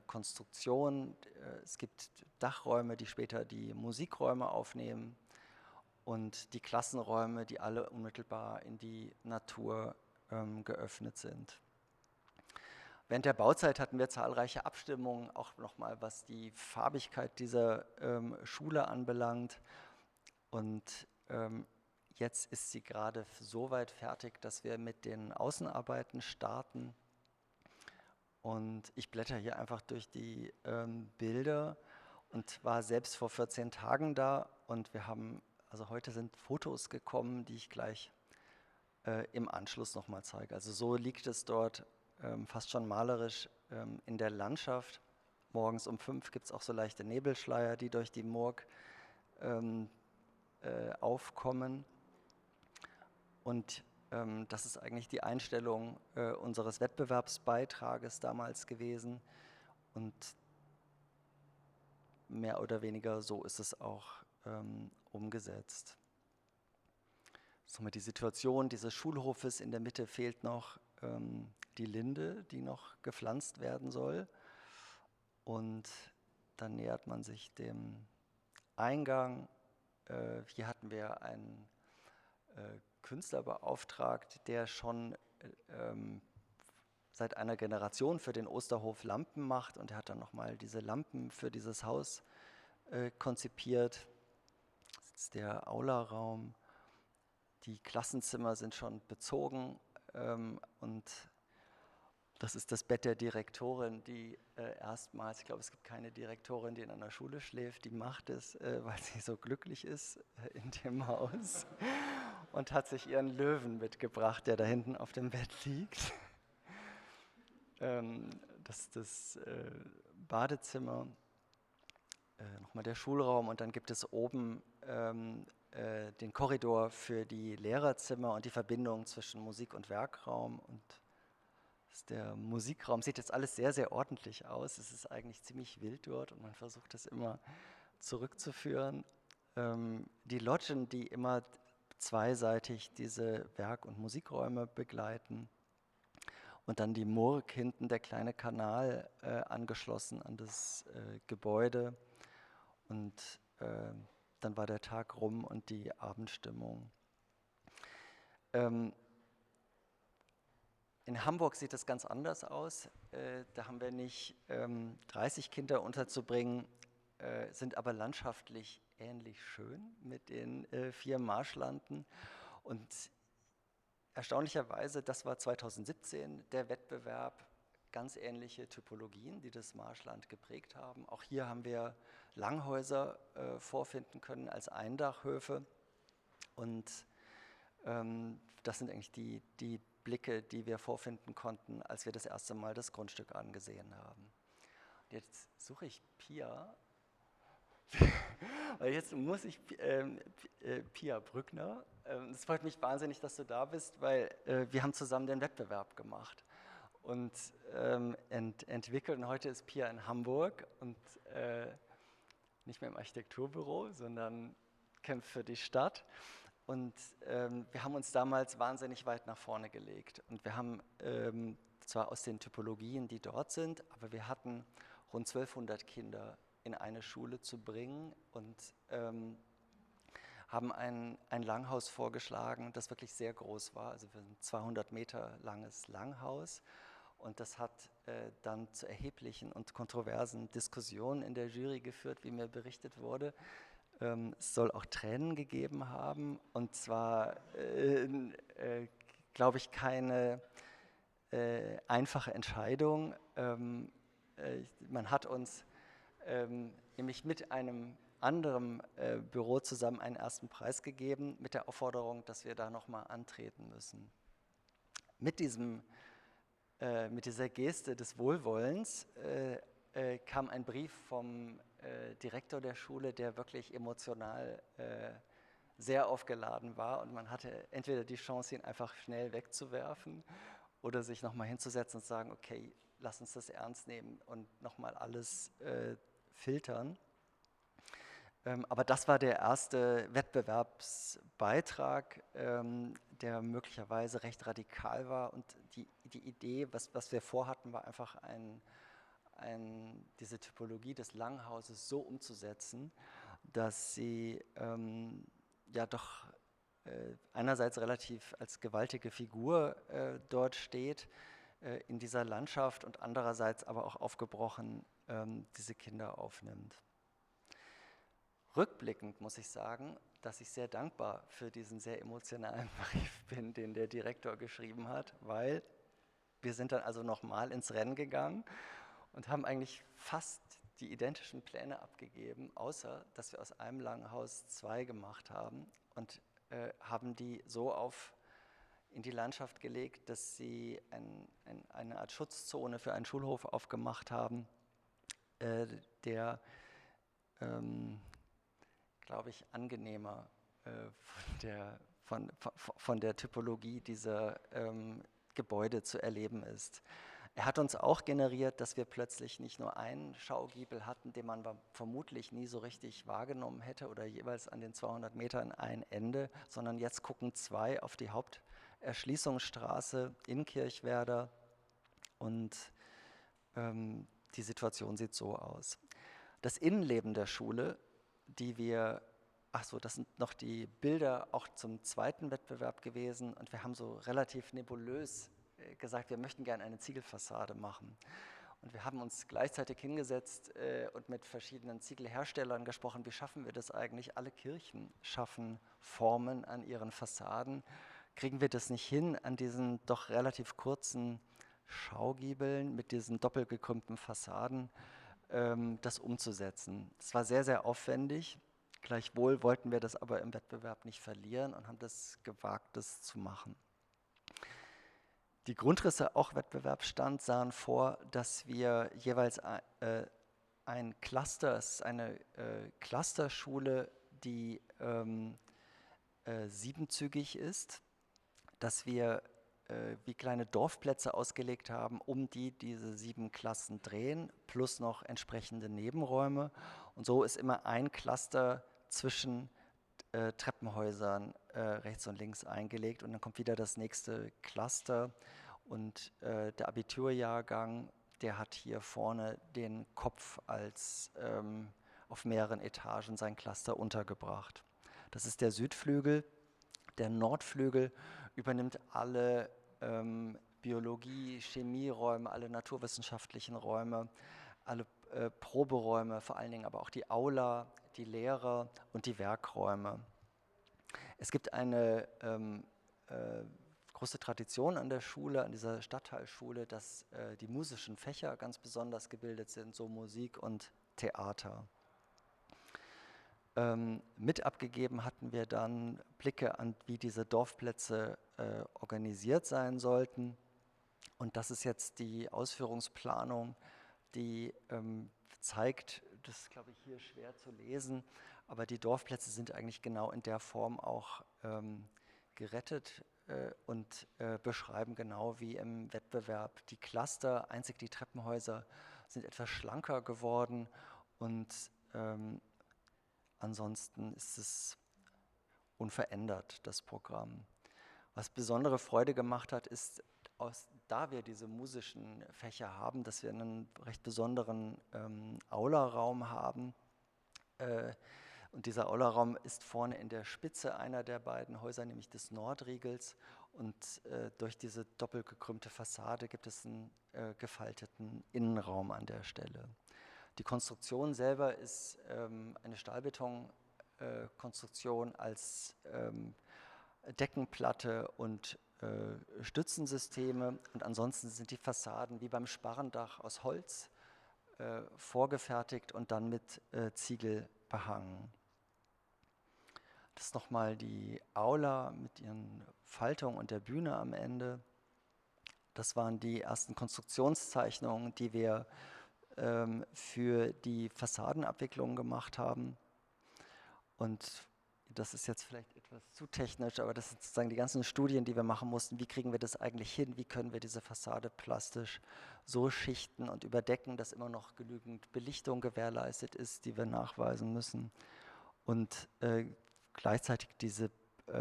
Konstruktion, es gibt Dachräume, die später die Musikräume aufnehmen und die Klassenräume, die alle unmittelbar in die Natur geöffnet sind. Während der Bauzeit hatten wir zahlreiche Abstimmungen, auch nochmal was die Farbigkeit dieser Schule anbelangt. Und jetzt ist sie gerade so weit fertig, dass wir mit den Außenarbeiten starten. Und ich blätter hier einfach durch die Bilder und war selbst vor 14 Tagen da. Und wir haben, also heute sind Fotos gekommen, die ich gleich im Anschluss nochmal zeige. Also so liegt es dort fast schon malerisch in der Landschaft. Morgens um 5 gibt es auch so leichte Nebelschleier, die durch die Murg aufkommen. Und das ist eigentlich die Einstellung unseres Wettbewerbsbeitrages damals gewesen. Und mehr oder weniger so ist es auch umgesetzt. So mit die Situation dieses Schulhofes, in der Mitte fehlt noch die Linde, die noch gepflanzt werden soll. Und dann nähert man sich dem Eingang. Hier hatten wir einen Künstler beauftragt, der schon seit einer Generation für den Osterhof Lampen macht. Und er hat dann nochmal diese Lampen für dieses Haus konzipiert. Das ist der Aula-Raum. Die Klassenzimmer sind schon bezogen. Und das ist das Bett der Direktorin, die erstmals, ich glaube, es gibt keine Direktorin, die in einer Schule schläft, die macht es, weil sie so glücklich ist in dem Haus und hat sich ihren Löwen mitgebracht, der da hinten auf dem Bett liegt. Das ist das Badezimmer, nochmal der Schulraum und dann gibt es oben den Korridor für die Lehrerzimmer und die Verbindung zwischen Musik- und Werkraum. Und das ist der Musikraum. Sieht jetzt alles sehr, sehr ordentlich aus. Es ist eigentlich ziemlich wild dort und man versucht das immer zurückzuführen. Die Loggen, die immer zweiseitig diese Werk- und Musikräume begleiten. Und dann die Murg hinten, der kleine Kanal angeschlossen an das Gebäude. Und dann war der Tag rum und die Abendstimmung. In Hamburg sieht es ganz anders aus. Da haben wir nicht 30 Kinder unterzubringen, sind aber landschaftlich ähnlich schön mit den 4 Marschlanden. Und erstaunlicherweise, das war 2017 der Wettbewerb, ganz ähnliche Typologien, die das Marschland geprägt haben. Auch hier haben wir Langhäuser vorfinden können als Eindachhöfe. Und das sind eigentlich die Blicke, die wir vorfinden konnten, als wir das erste Mal das Grundstück angesehen haben. Jetzt suche ich Pia, weil jetzt muss ich Pia Brückner. Es freut mich wahnsinnig, dass du da bist, weil wir haben zusammen den Wettbewerb gemacht und entwickelt. Und heute ist Pia in Hamburg und nicht mehr im Architekturbüro, sondern kämpft für die Stadt. Und wir haben uns damals wahnsinnig weit nach vorne gelegt. Und wir haben zwar aus den Typologien, die dort sind, aber wir hatten rund 1200 Kinder in eine Schule zu bringen und haben ein Langhaus vorgeschlagen, das wirklich sehr groß war. Also ein 200 Meter langes Langhaus. Und das hat dann zu erheblichen und kontroversen Diskussionen in der Jury geführt, wie mir berichtet wurde. Es soll auch Tränen gegeben haben. Und zwar, glaube ich, keine einfache Entscheidung. Man hat uns nämlich mit einem anderen Büro zusammen einen ersten Preis gegeben, mit der Aufforderung, dass wir da nochmal antreten müssen. Mit dieser Geste des Wohlwollens kam ein Brief vom Direktor der Schule, der wirklich emotional sehr aufgeladen war und man hatte entweder die Chance, ihn einfach schnell wegzuwerfen oder sich nochmal hinzusetzen und zu sagen, okay, lass uns das ernst nehmen und nochmal alles filtern. Aber das war der erste Wettbewerbsbeitrag, der möglicherweise recht radikal war und die Idee, was wir vorhatten, war einfach diese Typologie des Langhauses so umzusetzen, dass sie ja doch einerseits relativ als gewaltige Figur dort steht in dieser Landschaft und andererseits aber auch aufgebrochen diese Kinder aufnimmt. Rückblickend muss ich sagen, dass ich sehr dankbar für diesen sehr emotionalen Brief bin, den der Direktor geschrieben hat, weil wir sind dann also nochmal ins Rennen gegangen und haben eigentlich fast die identischen Pläne abgegeben, außer dass wir aus einem Langhaus 2 gemacht haben und haben die so in die Landschaft gelegt, dass sie eine Art Schutzzone für einen Schulhof aufgemacht haben, der, glaube ich, angenehmer von der Typologie dieser Gebäude zu erleben ist. Er hat uns auch generiert, dass wir plötzlich nicht nur einen Schaugiebel hatten, den man vermutlich nie so richtig wahrgenommen hätte oder jeweils an den 200 Metern ein Ende, sondern jetzt gucken 2 auf die Haupterschließungsstraße in Kirchwerder und die Situation sieht so aus. Das Innenleben der Schule, das sind noch die Bilder auch zum zweiten Wettbewerb gewesen und wir haben so relativ nebulös gesagt, wir möchten gerne eine Ziegelfassade machen. Und wir haben uns gleichzeitig hingesetzt und mit verschiedenen Ziegelherstellern gesprochen, wie schaffen wir das eigentlich? Alle Kirchen schaffen Formen an ihren Fassaden. Kriegen wir das nicht hin, an diesen doch relativ kurzen Schaugiebeln mit diesen doppelgekrümmten Fassaden das umzusetzen? Das war sehr, sehr aufwendig. Gleichwohl wollten wir das aber im Wettbewerb nicht verlieren und haben das gewagt, das zu machen. Die Grundrisse, auch Wettbewerbsstand, sahen vor, dass wir jeweils ein Cluster, es ist eine Clusterschule, die 7-zügig ist, dass wir wie kleine Dorfplätze ausgelegt haben, um diese 7 Klassen drehen, plus noch entsprechende Nebenräume. Und so ist immer ein Cluster zwischen Treppenhäusern rechts und links eingelegt und dann kommt wieder das nächste Cluster und der Abiturjahrgang, der hat hier vorne den Kopf als auf mehreren Etagen sein Cluster untergebracht. Das ist der Südflügel. Der Nordflügel übernimmt alle Biologie-, Chemieräume, alle naturwissenschaftlichen Räume, alle Proberäume, vor allen Dingen aber auch die Aula, die Lehrer und die Werkräume. Es gibt eine große Tradition an der Schule, an dieser Stadtteilschule, dass die musischen Fächer ganz besonders gebildet sind, so Musik und Theater. Mit abgegeben hatten wir dann Blicke an, wie diese Dorfplätze organisiert sein sollten. Und das ist jetzt die Ausführungsplanung, die zeigt, das ist, glaube ich, hier schwer zu lesen, aber die Dorfplätze sind eigentlich genau in der Form auch gerettet und beschreiben genau wie im Wettbewerb die Cluster, einzig die Treppenhäuser sind etwas schlanker geworden und ansonsten ist es unverändert, das Programm. Was besondere Freude gemacht hat, ist, da wir diese musischen Fächer haben, dass wir einen recht besonderen Aularaum haben. Und dieser Aularaum ist vorne in der Spitze einer der beiden Häuser, nämlich des Nordriegels. Und durch diese doppelgekrümmte Fassade gibt es einen gefalteten Innenraum an der Stelle. Die Konstruktion selber ist eine Stahlbetonkonstruktion als Deckenplatte und Stützensysteme. Und ansonsten sind die Fassaden wie beim Sparrendach aus Holz vorgefertigt und dann mit Ziegel behangen. Das ist nochmal die Aula mit ihren Faltungen und der Bühne am Ende. Das waren die ersten Konstruktionszeichnungen, die wir für die Fassadenabwicklung gemacht haben. Und das ist jetzt vielleicht etwas zu technisch, aber das sind sozusagen die ganzen Studien, die wir machen mussten. Wie kriegen wir das eigentlich hin? Wie können wir diese Fassade plastisch so schichten und überdecken, dass immer noch genügend Belichtung gewährleistet ist, die wir nachweisen müssen? Und gleichzeitig diese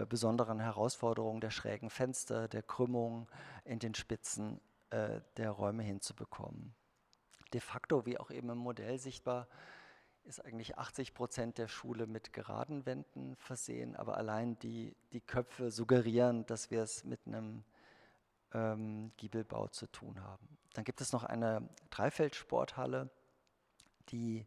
besonderen Herausforderungen der schrägen Fenster, der Krümmung in den Spitzen der Räume hinzubekommen. De facto, wie auch eben im Modell sichtbar, ist eigentlich 80% der Schule mit geraden Wänden versehen, aber allein die Köpfe suggerieren, dass wir es mit einem Giebelbau zu tun haben. Dann gibt es noch eine Dreifeldsporthalle, die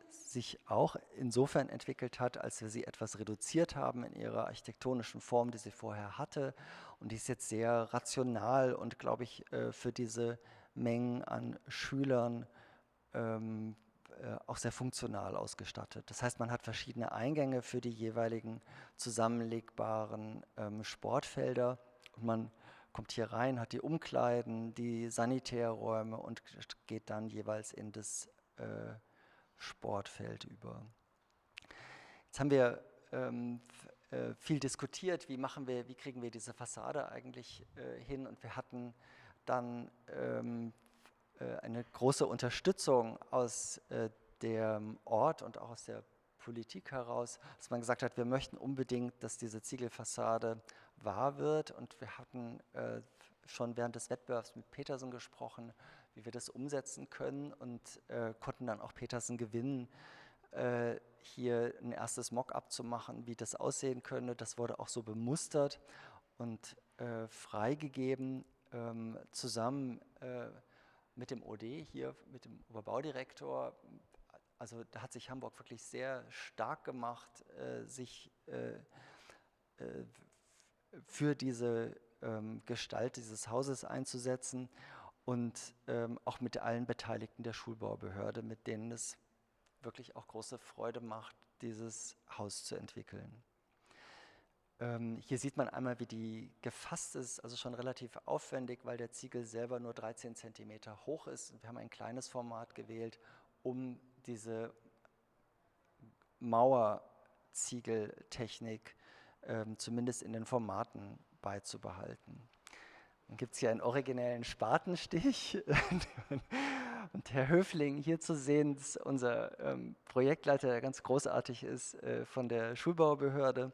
sich auch insofern entwickelt hat, als wir sie etwas reduziert haben in ihrer architektonischen Form, die sie vorher hatte. Und die ist jetzt sehr rational und, glaube ich, für diese Mengen an Schülern auch sehr funktional ausgestattet. Das heißt, man hat verschiedene Eingänge für die jeweiligen zusammenlegbaren Sportfelder und man kommt hier rein, hat die Umkleiden, die Sanitärräume und geht dann jeweils in das Sportfeld über. Jetzt haben wir viel diskutiert, wie kriegen wir diese Fassade eigentlich hin, und wir hatten dann eine große Unterstützung aus dem Ort und auch aus der Politik heraus, dass man gesagt hat, wir möchten unbedingt, dass diese Ziegelfassade wahr wird, und wir hatten schon während des Wettbewerbs mit Petersen gesprochen, wie wir das umsetzen können, und konnten dann auch Petersen gewinnen, hier ein erstes Mock-up zu machen, wie das aussehen könnte. Das wurde auch so bemustert und freigegeben, zusammen mit dem OD hier, mit dem Oberbaudirektor. Also da hat sich Hamburg wirklich sehr stark gemacht, sich für diese Gestalt dieses Hauses einzusetzen, und auch mit allen Beteiligten der Schulbaubehörde, mit denen es wirklich auch große Freude macht, dieses Haus zu entwickeln. Hier sieht man einmal, wie die gefasst ist, also schon relativ aufwendig, weil der Ziegel selber nur 13 Zentimeter hoch ist. Wir haben ein kleines Format gewählt, um diese Mauerziegeltechnik zumindest in den Formaten beizubehalten. Dann gibt es hier einen originellen Spatenstich. Und Herr Höfling hier zu sehen, ist unser Projektleiter, der ganz großartig ist, von der Schulbaubehörde.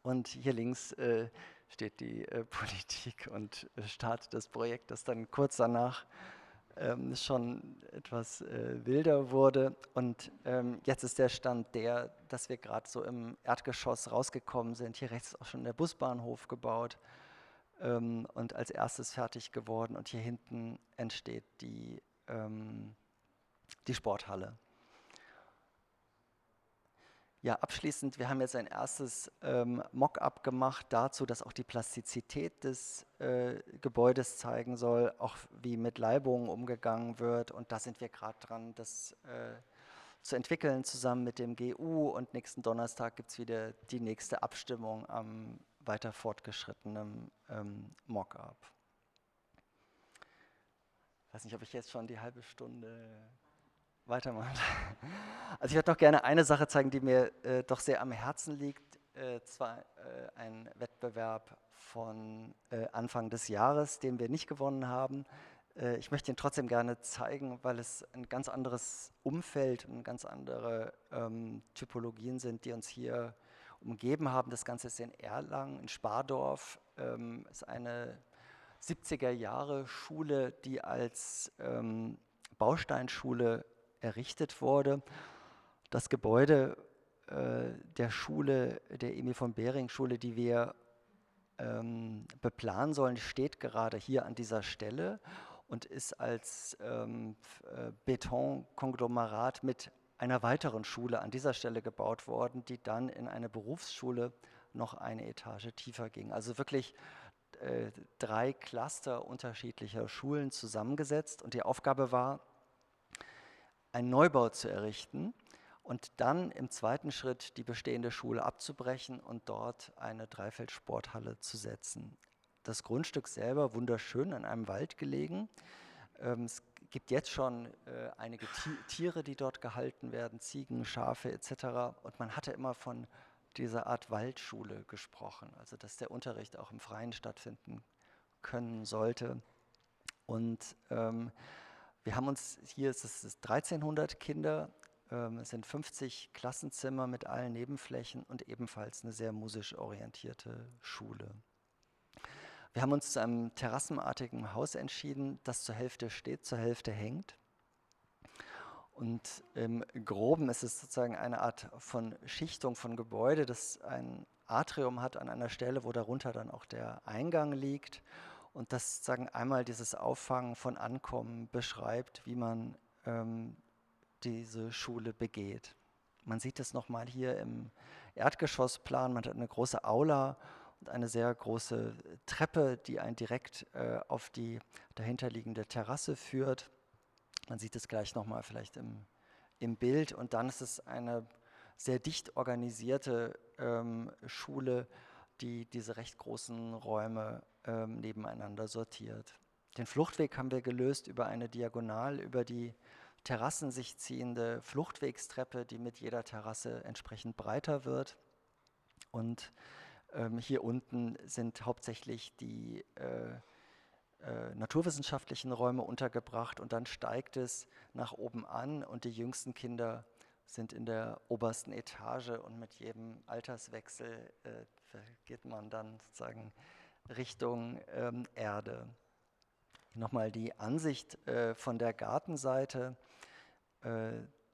Und hier links steht die Politik und startet das Projekt, das dann kurz danach schon etwas wilder wurde. Und jetzt ist der Stand der, dass wir gerade so im Erdgeschoss rausgekommen sind. Hier rechts ist auch schon der Busbahnhof gebaut und als erstes fertig geworden. Und hier hinten entsteht die Sporthalle. Ja, abschließend, wir haben jetzt ein erstes Mock-up gemacht dazu, dass auch die Plastizität des Gebäudes zeigen soll, auch wie mit Leibungen umgegangen wird. Und da sind wir gerade dran, das zu entwickeln, zusammen mit dem GU. Und nächsten Donnerstag gibt es wieder die nächste Abstimmung am weiter fortgeschrittenen Mock-up. Ich weiß nicht, ob ich jetzt schon die halbe Stunde weitermachen. Also ich würde noch gerne eine Sache zeigen, die mir doch sehr am Herzen liegt. Zwar ein Wettbewerb von Anfang des Jahres, den wir nicht gewonnen haben. Ich möchte ihn trotzdem gerne zeigen, weil es ein ganz anderes Umfeld und ganz andere Typologien sind, die uns hier umgeben haben. Das Ganze ist in Erlangen, in Spardorf. Ist eine 70er-Jahre-Schule, die als Bausteinschule errichtet wurde. Das Gebäude der Schule, der Emil von Behring-Schule, die wir beplanen sollen, steht gerade hier an dieser Stelle und ist als Betonkonglomerat mit einer weiteren Schule an dieser Stelle gebaut worden, die dann in eine Berufsschule noch eine Etage tiefer ging. Also wirklich 3 Cluster unterschiedlicher Schulen zusammengesetzt, und die Aufgabe war, einen Neubau zu errichten und dann im zweiten Schritt die bestehende Schule abzubrechen und dort eine Dreifeldsporthalle zu setzen. Das Grundstück selber wunderschön in einem Wald gelegen. Es gibt jetzt schon einige Tiere, die dort gehalten werden, Ziegen, Schafe etc. Und man hatte immer von dieser Art Waldschule gesprochen, also dass der Unterricht auch im Freien stattfinden können sollte. Und wir haben uns, hier ist es 1300 Kinder, es sind 50 Klassenzimmer mit allen Nebenflächen und ebenfalls eine sehr musisch orientierte Schule. Wir haben uns zu einem terrassenartigen Haus entschieden, das zur Hälfte steht, zur Hälfte hängt. Und im Groben ist es sozusagen eine Art von Schichtung von Gebäude, das ein Atrium hat an einer Stelle, wo darunter dann auch der Eingang liegt. Und das sozusagen einmal dieses Auffangen von Ankommen beschreibt, wie man diese Schule begeht. Man sieht es nochmal hier im Erdgeschossplan. Man hat eine große Aula und eine sehr große Treppe, die einen direkt auf die dahinterliegende Terrasse führt. Man sieht es gleich nochmal vielleicht im Bild. Und dann ist es eine sehr dicht organisierte Schule, die diese recht großen Räume nebeneinander sortiert. Den Fluchtweg haben wir gelöst über eine diagonal über die Terrassen sich ziehende Fluchtwegstreppe, die mit jeder Terrasse entsprechend breiter wird. Und hier unten sind hauptsächlich die naturwissenschaftlichen Räume untergebracht und dann steigt es nach oben an und die jüngsten Kinder sind in der obersten Etage und mit jedem Alterswechsel geht man dann sozusagen Richtung Erde. Nochmal die Ansicht von der Gartenseite,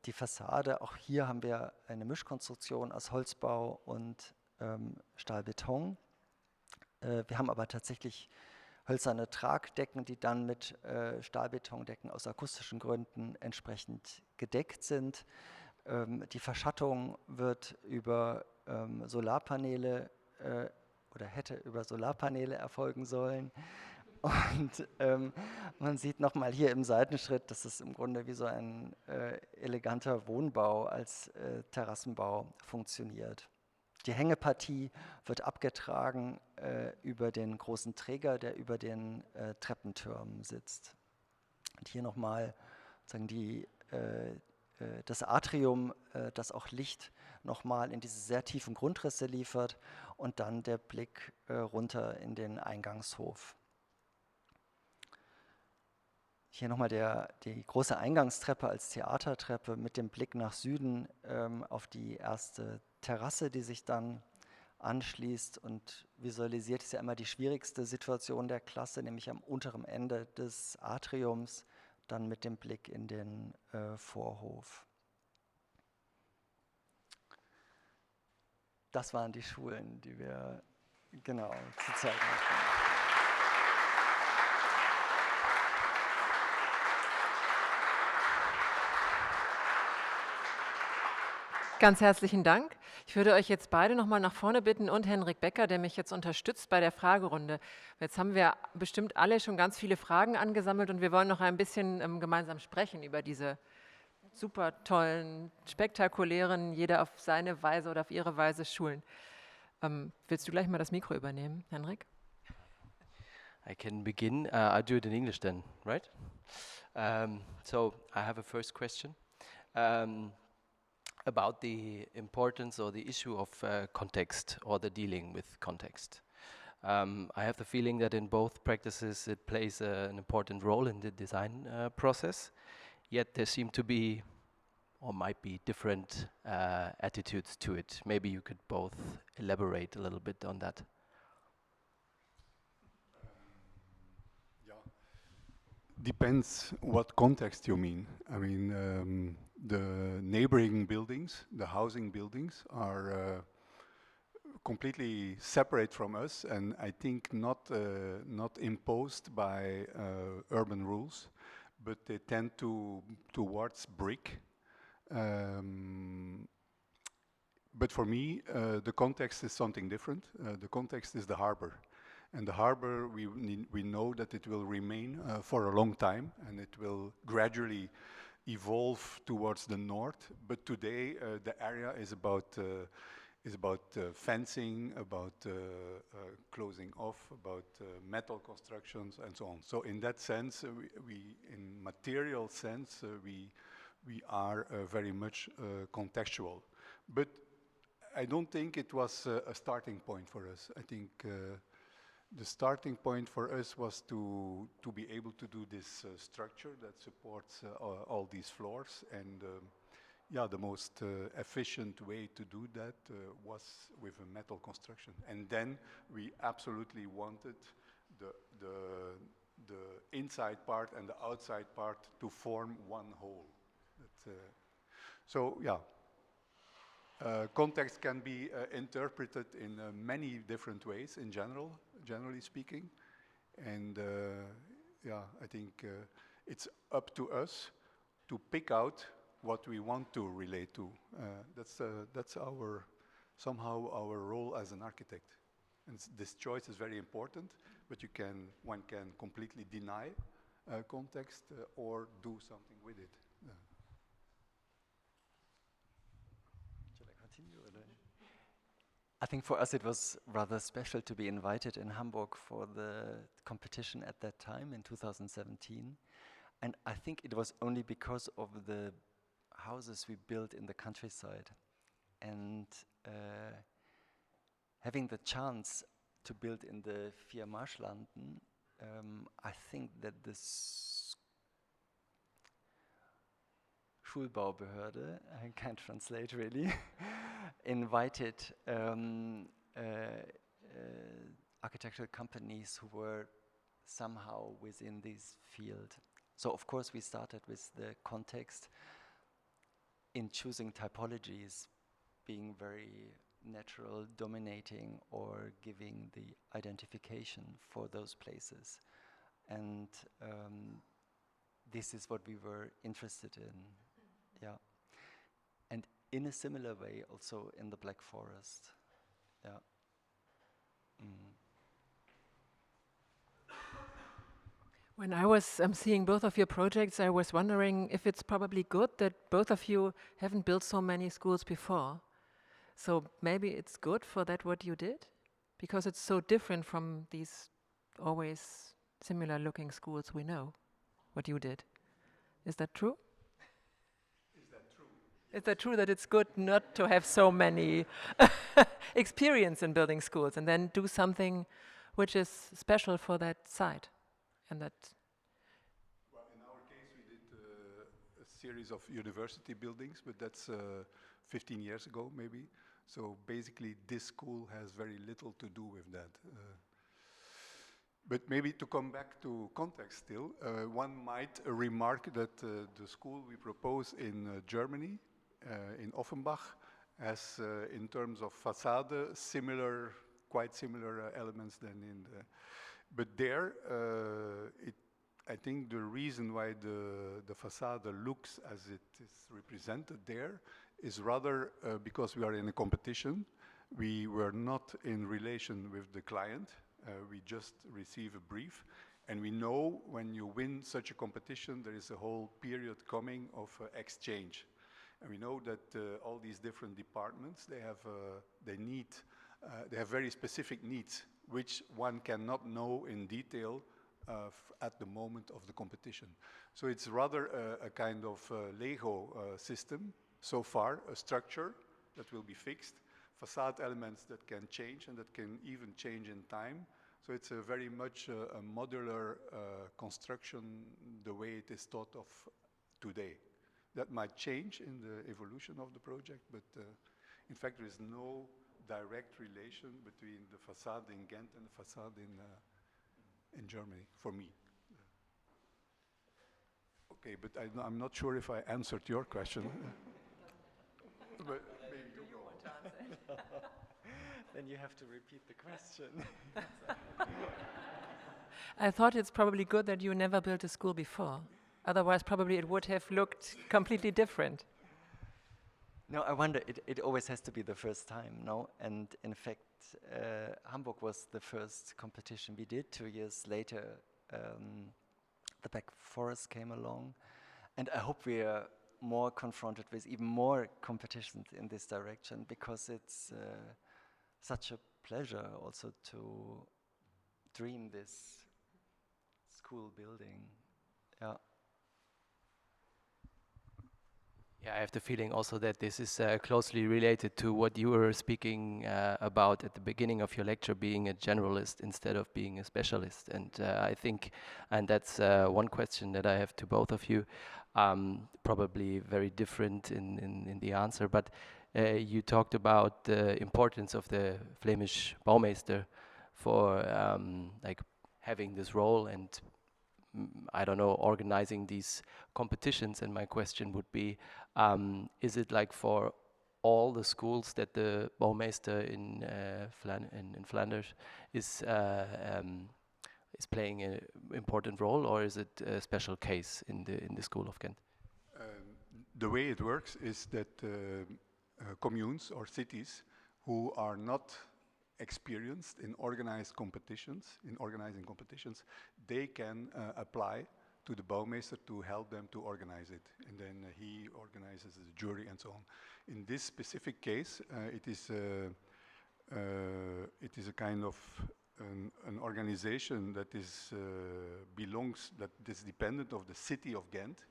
die Fassade, auch hier haben wir eine Mischkonstruktion aus Holzbau und Stahlbeton. Wir haben aber tatsächlich hölzerne Tragdecken, die dann mit Stahlbetondecken aus akustischen Gründen entsprechend gedeckt sind. Die Verschattung wird über Solarpaneele oder hätte über Solarpaneele erfolgen sollen. Und man sieht nochmal hier im Seitenschritt, dass es im Grunde wie so ein eleganter Wohnbau als Terrassenbau funktioniert. Die Hängepartie wird abgetragen über den großen Träger, der über den Treppentürmen sitzt. Und hier nochmal sozusagen das Atrium, das auch Licht nochmal in diese sehr tiefen Grundrisse liefert und dann der Blick runter in den Eingangshof. Hier nochmal die große Eingangstreppe als Theatertreppe mit dem Blick nach Süden auf die erste Terrasse, die sich dann anschließt und visualisiert ist ja immer die schwierigste Situation der Klasse, nämlich am unteren Ende des Atriums, dann mit dem Blick in den Vorhof. Das waren die Schulen, die wir genau zu zeigen möchten. Ganz herzlichen Dank. Ich würde euch jetzt beide nochmal nach vorne bitten und Henrik Becker, der mich jetzt unterstützt bei der Fragerunde. Jetzt haben wir bestimmt alle schon ganz viele Fragen angesammelt und wir wollen noch ein bisschen gemeinsam sprechen über diese super tollen, spektakulären, jeder auf seine Weise oder auf ihre Weise Schulen. Willst du gleich mal das Mikro übernehmen, Henrik? I can begin. I'll do it in English then, right? So I have a first question. About the importance or the issue of context or the dealing with context. I have the feeling that in both practices it plays an important role in the design process, yet there seem to be or might be different attitudes to it. Maybe you could both elaborate a little bit on that. Depends what context you mean. I mean, the neighboring buildings, the housing buildings, are completely separate from us, and I think not imposed by urban rules, but they tend towards brick. But for me, the context is something different. The context is the harbor. And the harbor, we know that it will remain for a long time, and it will gradually evolve towards the north. But today, the area is about fencing, about closing off, about metal constructions, and so on. So in that sense, in material sense, we are very much contextual. But I don't think it was a starting point for us. I think the starting point for us was to be able to do this structure that supports all these floors, and yeah, the most efficient way to do that was with a metal construction. And then we absolutely wanted the, the, the inside part and the outside part to form one whole. So yeah, context can be interpreted in many different ways in generally speaking. And yeah, I think it's up to us to pick out what we want to relate to. That's somehow our role as an architect. And this choice is very important, but one can completely deny context or do something with it. Shall I continue? I think for us it was rather special to be invited in Hamburg for the competition at that time in 2017. And I think it was only because of the houses we built in the countryside. And having the chance to build in the Vier Marschlanden, I think that this Schulbaubehörde, I can't translate really, invited architectural companies who were somehow within this field. So of course we started with the context in choosing typologies, being very natural, dominating, or giving the identification for those places. And this is what we were interested in, yeah. And in a similar way, also in the Black Forest, yeah. When I was seeing both of your projects, I was wondering if it's probably good that both of you haven't built so many schools before. So maybe it's good for that what you did, because it's so different from these always similar looking schools we know, what you did. Is that true? Is that true? Is that true that it's good not to have so many experience in building schools and then do something which is special for that site? And that. Well, in our case, we did a series of university buildings, but that's 15 years ago, maybe. So basically, this school has very little to do with that. But maybe to come back to context still, one might remark that the school we propose in Germany, in Offenbach, has, in terms of facade, quite similar elements than in the. But there, I think the reason why the facade looks as it is represented there is rather because we are in a competition. We were not in relation with the client. We just receive a brief. And we know when you win such a competition, there is a whole period coming of exchange. And we know that all these different departments, they have very specific needs, which one cannot know in detail at the moment of the competition. So it's rather a kind of Lego system so far, a structure that will be fixed, facade elements that can change and that can even change in time. So it's a very much a modular construction the way it is thought of today. That might change in the evolution of the project, but in fact there is no direct relation between the facade in Ghent and the facade in Germany, for me. Okay, but I'm not sure if I answered your question. But maybe do you want to answer? Then you have to repeat the question. I thought it's probably good that you never built a school before. Otherwise, probably it would have looked completely different. No, I wonder, it always has to be the first time, no? And in fact, Hamburg was the first competition we did. 2 years later, the Black Forest came along. And I hope we are more confronted with even more competitions in this direction, because it's such a pleasure also to dream this school building. Yeah. Yeah, I have the feeling also that this is closely related to what you were speaking about at the beginning of your lecture, being a generalist instead of being a specialist. And I think, and that's one question that I have to both of you, probably very different in the answer, but you talked about the importance of the Flemish Baumeister for like having this role and I don't know, organizing these competitions. And my question would be, is it like for all the schools that the Baumeister in Flanders is playing an important role, or is it a special case in the school of Ghent? The way it works is that communes or cities who are not experienced in organizing competitions, they can apply to the Baumeister to help them to organize it. And then he organizes the jury and so on. In this specific case, it is a kind of an organization that is dependent of the city of Ghent,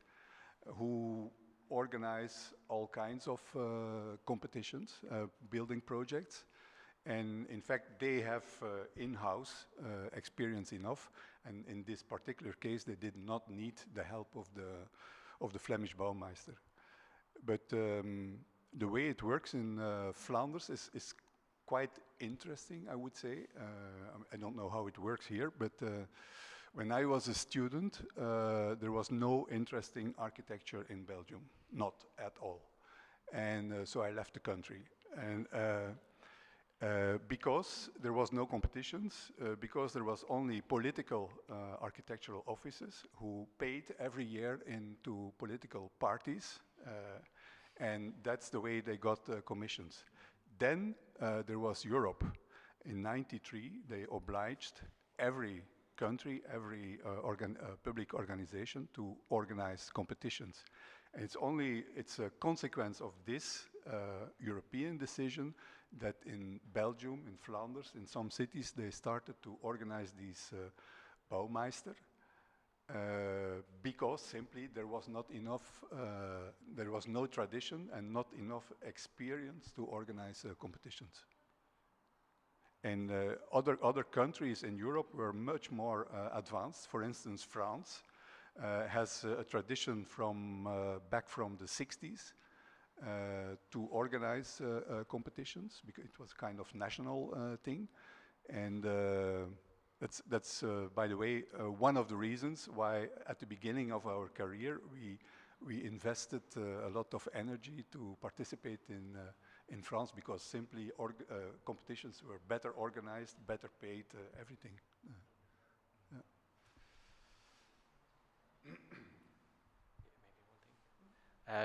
who organize all kinds of competitions, building projects. And in fact, they have in-house experience enough. And in this particular case, they did not need the help of the Flemish Baumeister. But the way it works in Flanders is quite interesting, I would say. I don't know how it works here, but when I was a student, there was no interesting architecture in Belgium, not at all. And so I left the country. And because there was no competitions, because there was only political architectural offices who paid every year into political parties, and that's the way they got commissions. Then there was Europe. In '93, they obliged every country, every public organization to organize competitions. And it's a consequence of this European decision that in Belgium, in Flanders, in some cities, they started to organize these Baumeister because simply there was not enough, there was no tradition and not enough experience to organize competitions. And other countries in Europe were much more advanced. For instance, France has a tradition from back from the 60s to organize competitions, because it was kind of national thing. And that's by the way, one of the reasons why at the beginning of our career we invested a lot of energy to participate in France, because simply competitions were better organized, better paid, everything.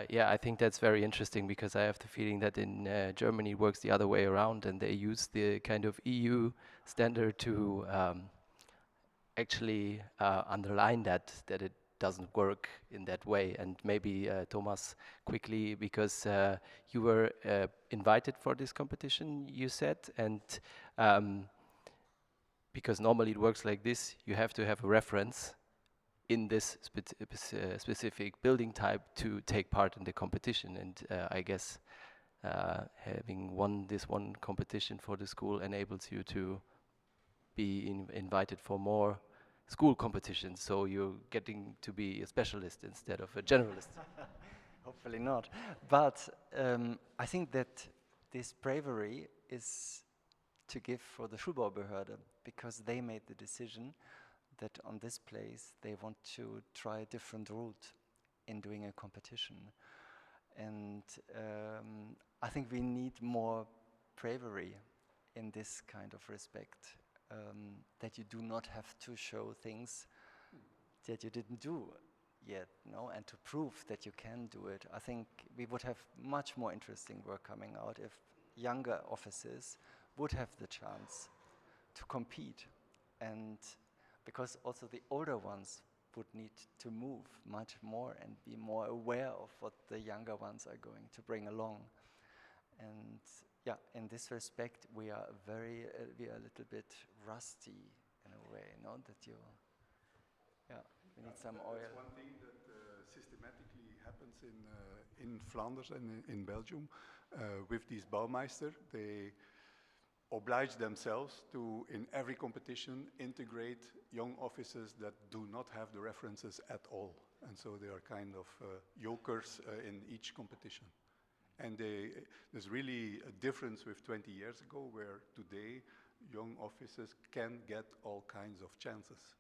Yeah, I think that's very interesting, because I have the feeling that in Germany it works the other way around, and they use the kind of EU standard to actually underline that it doesn't work in that way. And maybe Thomas, quickly, because you were invited for this competition, you said, and because normally it works like this, you have to have a reference in this specific building type to take part in the competition. And I guess having won this one competition for the school enables you to be invited for more school competitions, so you're getting to be a specialist instead of a generalist. Hopefully not. But I think that this bravery is to give for the Schulbaubehörde, because they made the decision that on this place they want to try a different route in doing a competition. And I think we need more bravery in this kind of respect, that you do not have to show things that you didn't do yet, no? And to prove that you can do it. I think we would have much more interesting work coming out if younger offices would have the chance to compete, and because also the older ones would need to move much more and be more aware of what the younger ones are going to bring along. And yeah, in this respect, we are a little bit rusty in a way, no? That you, yeah, we need some oil. That's one thing that systematically happens in Flanders and in Belgium with these Baumeister. They oblige themselves to, in every competition, integrate young officers that do not have the references at all. And so they are kind of jokers in each competition. And there's really a difference with 20 years ago, where today young officers can get all kinds of chances.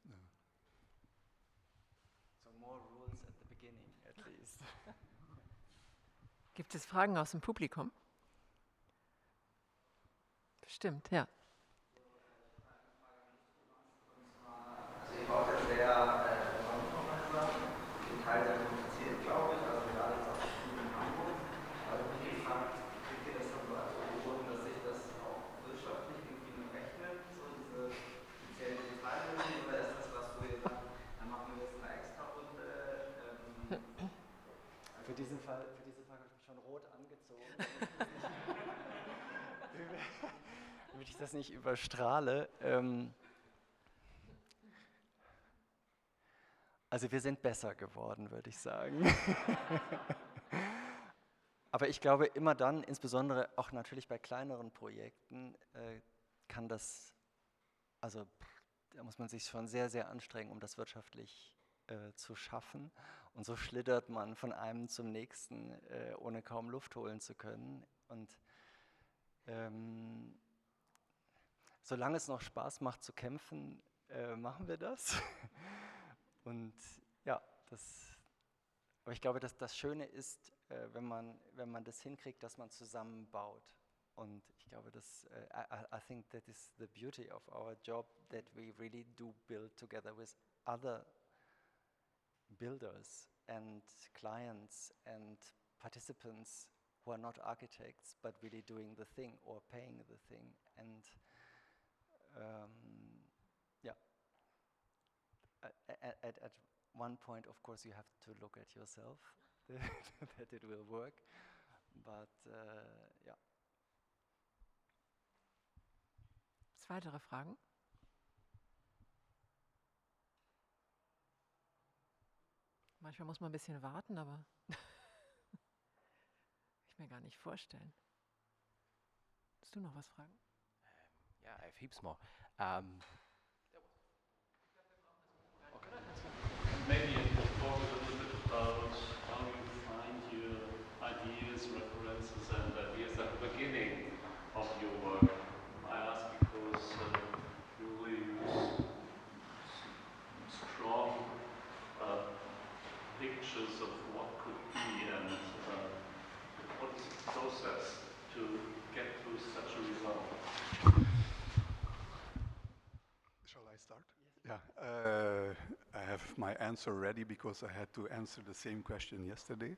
So more rules at the beginning, at least. Gibt es Fragen aus dem Publikum? Bestimmt, ja. Also ich war ja sehr zum Teil sehr kompliziert, glaube ich, also gerade jetzt auch in Hamburg. Also mich gefragt, kriegt ihr das dann so als Beobachtung, dass sich das auch wirtschaftlich irgendwie nur rechnet, so diese speziellen Detaillösungen, oder ist das was, wo ihr sagt, dann machen wir jetzt eine extra Runde? Für diesen Fall habe ich mich schon rot angezogen, damit ich das nicht überstrahle. Also wir sind besser geworden, würde ich sagen. Aber ich glaube, immer dann, insbesondere auch natürlich bei kleineren Projekten, kann das, also da muss man sich schon sehr, sehr anstrengen, um das wirtschaftlich zu schaffen. Und so schlittert man von einem zum nächsten, ohne kaum Luft holen zu können. Und solange es noch Spaß macht zu kämpfen, machen wir das. Und ja, aber ich glaube, dass das Schöne ist, wenn man das hinkriegt, dass man zusammenbaut. Und ich glaube, I think that is the beauty of our job, that we really do build together with other builders and clients and participants who are not architects, but really doing the thing or paying the thing. And yeah, at one point, of course, you have to look at yourself that it will work. But yeah. Weitere Fragen? Manchmal muss man ein bisschen warten, aber ich mir gar nicht vorstellen. Willst du noch was fragen? Yeah, I have heaps more. Maybe you could talk a little bit about how you find your ideas, references, and ideas at the beginning of your work. I ask because you will use strong pictures of what could be, and what is the process to get to such a result? Shall I start? Yeah, I have my answer ready because I had to answer the same question yesterday.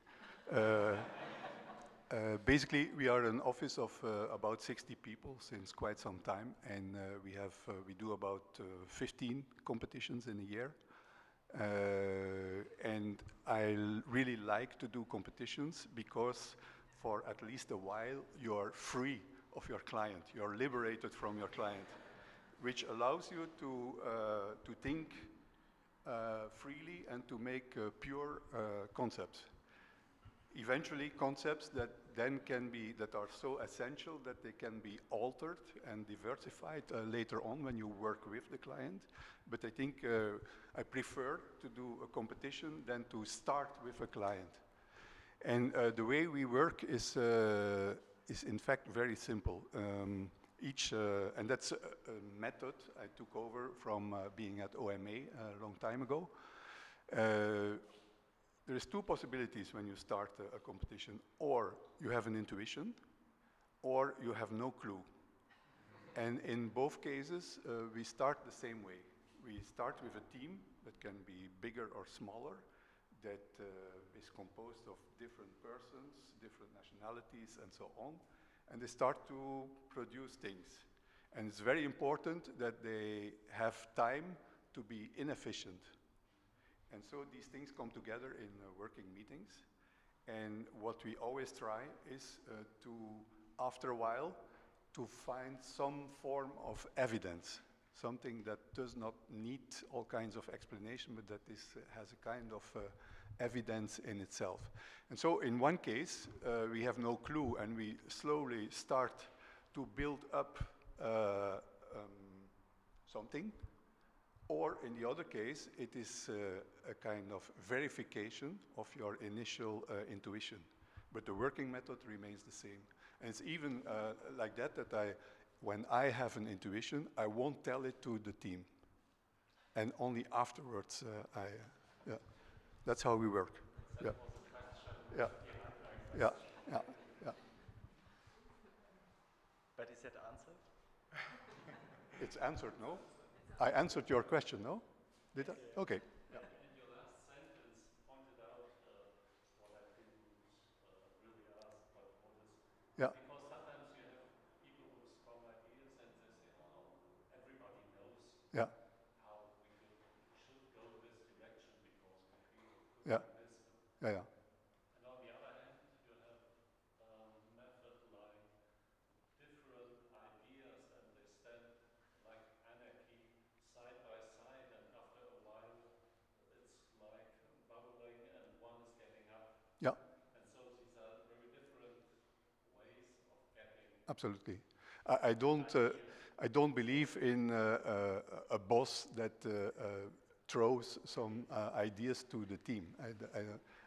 Basically, we are an office of about 60 people since quite some time, and we do about 15 competitions in a year. And I really like to do competitions because for at least a while you are free of your client, you are liberated from your client, which allows you to think freely and to make pure concepts. Eventually concepts that then that are so essential that they can be altered and diversified later on when you work with the client. But I think I prefer to do a competition than to start with a client. And the way we work is in fact very simple. And that's a method I took over from being at OMA a long time ago. There's two possibilities when you start a competition. Or you have an intuition, or you have no clue. And in both cases, we start the same way. We start with a team that can be bigger or smaller, that is composed of different persons, different nationalities, and so on. And they start to produce things. And it's very important that they have time to be inefficient. And so these things come together in working meetings. And what we always try is after a while, to find some form of evidence, something that does not need all kinds of explanation, but that has a kind of evidence in itself. And so in one case, we have no clue, and we slowly start to build up something. Or in the other case, it is a kind of verification of your initial intuition. But the working method remains the same. And it's even like that I when I have an intuition, I won't tell it to the team. And only afterwards, yeah, that's how we work. Yeah. Yeah. Yeah. Yeah. Yeah. But is that answered? It's answered, no? I answered your question, no? Did I? Okay. Yeah. And your last sentence pointed out what I didn't really ask, but what is Yeah. because sometimes you have people with strong ideas and they say, "Oh, everybody knows Yeah. how we should go this direction because we feel it could Yeah. be this." Yeah. Yeah. And on the other hand, you have method like different ideas and they stand like anarchy side by side, and after a while it's like bubbling and one is getting up. Yeah. And so these are very different ways of getting Absolutely. I don't believe in a boss that throws some ideas to the team.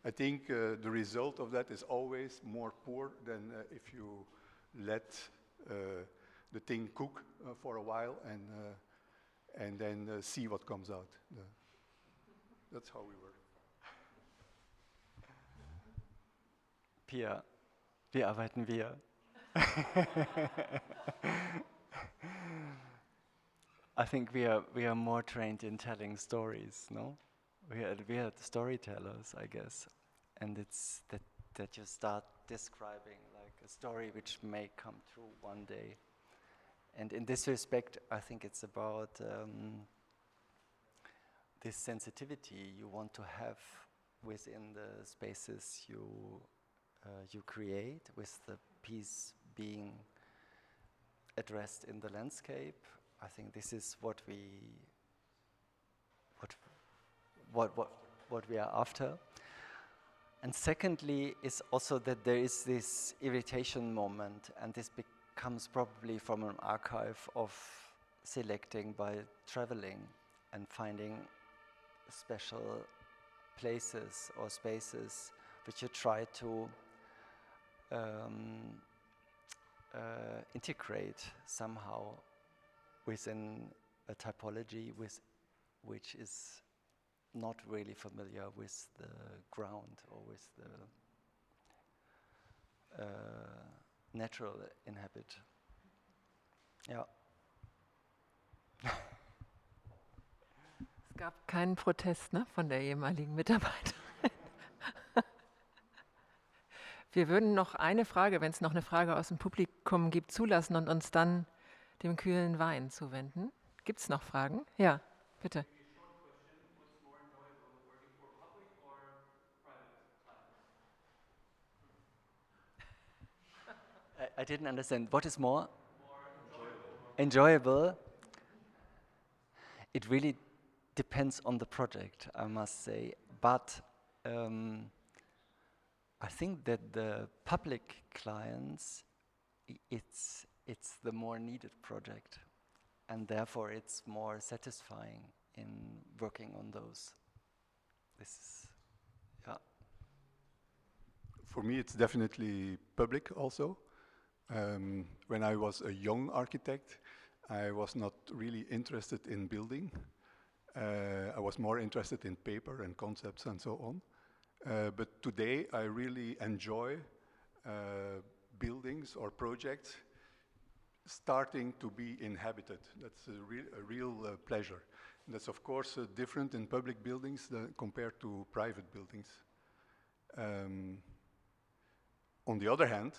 I think the result of that is always more poor than if you let the thing cook for a while and then see what comes out. That's how we work. Pia, wie arbeiten wir? I think we are more trained in telling stories, no? We are the storytellers, I guess, and it's that you start describing like a story which may come true one day. And in this respect, I think it's about this sensitivity you want to have within the spaces you create, with the piece being addressed in the landscape. I think this is what we are after. And secondly is also that there is this irritation moment, and this comes probably from an archive of selecting by traveling and finding special places or spaces which you try to integrate somehow within a typology which is not really familiar with the ground or with the natural inhabit. Ja. Es gab keinen Protest, ne, von der ehemaligen Mitarbeiterin. Wir würden noch eine Frage, wenn es noch eine Frage aus dem Publikum gibt, zulassen und uns dann dem kühlen Wein zuwenden. Gibt es noch Fragen? Ja, bitte. I didn't understand. What is more enjoyable? It really depends on the project, I must say. But I think that the public clients, it's the more needed project, and therefore it's more satisfying in working on those. This is, yeah. For me, it's definitely public also. When I was a young architect, I was not really interested in building. I was more interested in paper and concepts and so on. But today I really enjoy buildings or projects starting to be inhabited. That's a real pleasure. And that's of course different in public buildings compared to private buildings. On the other hand,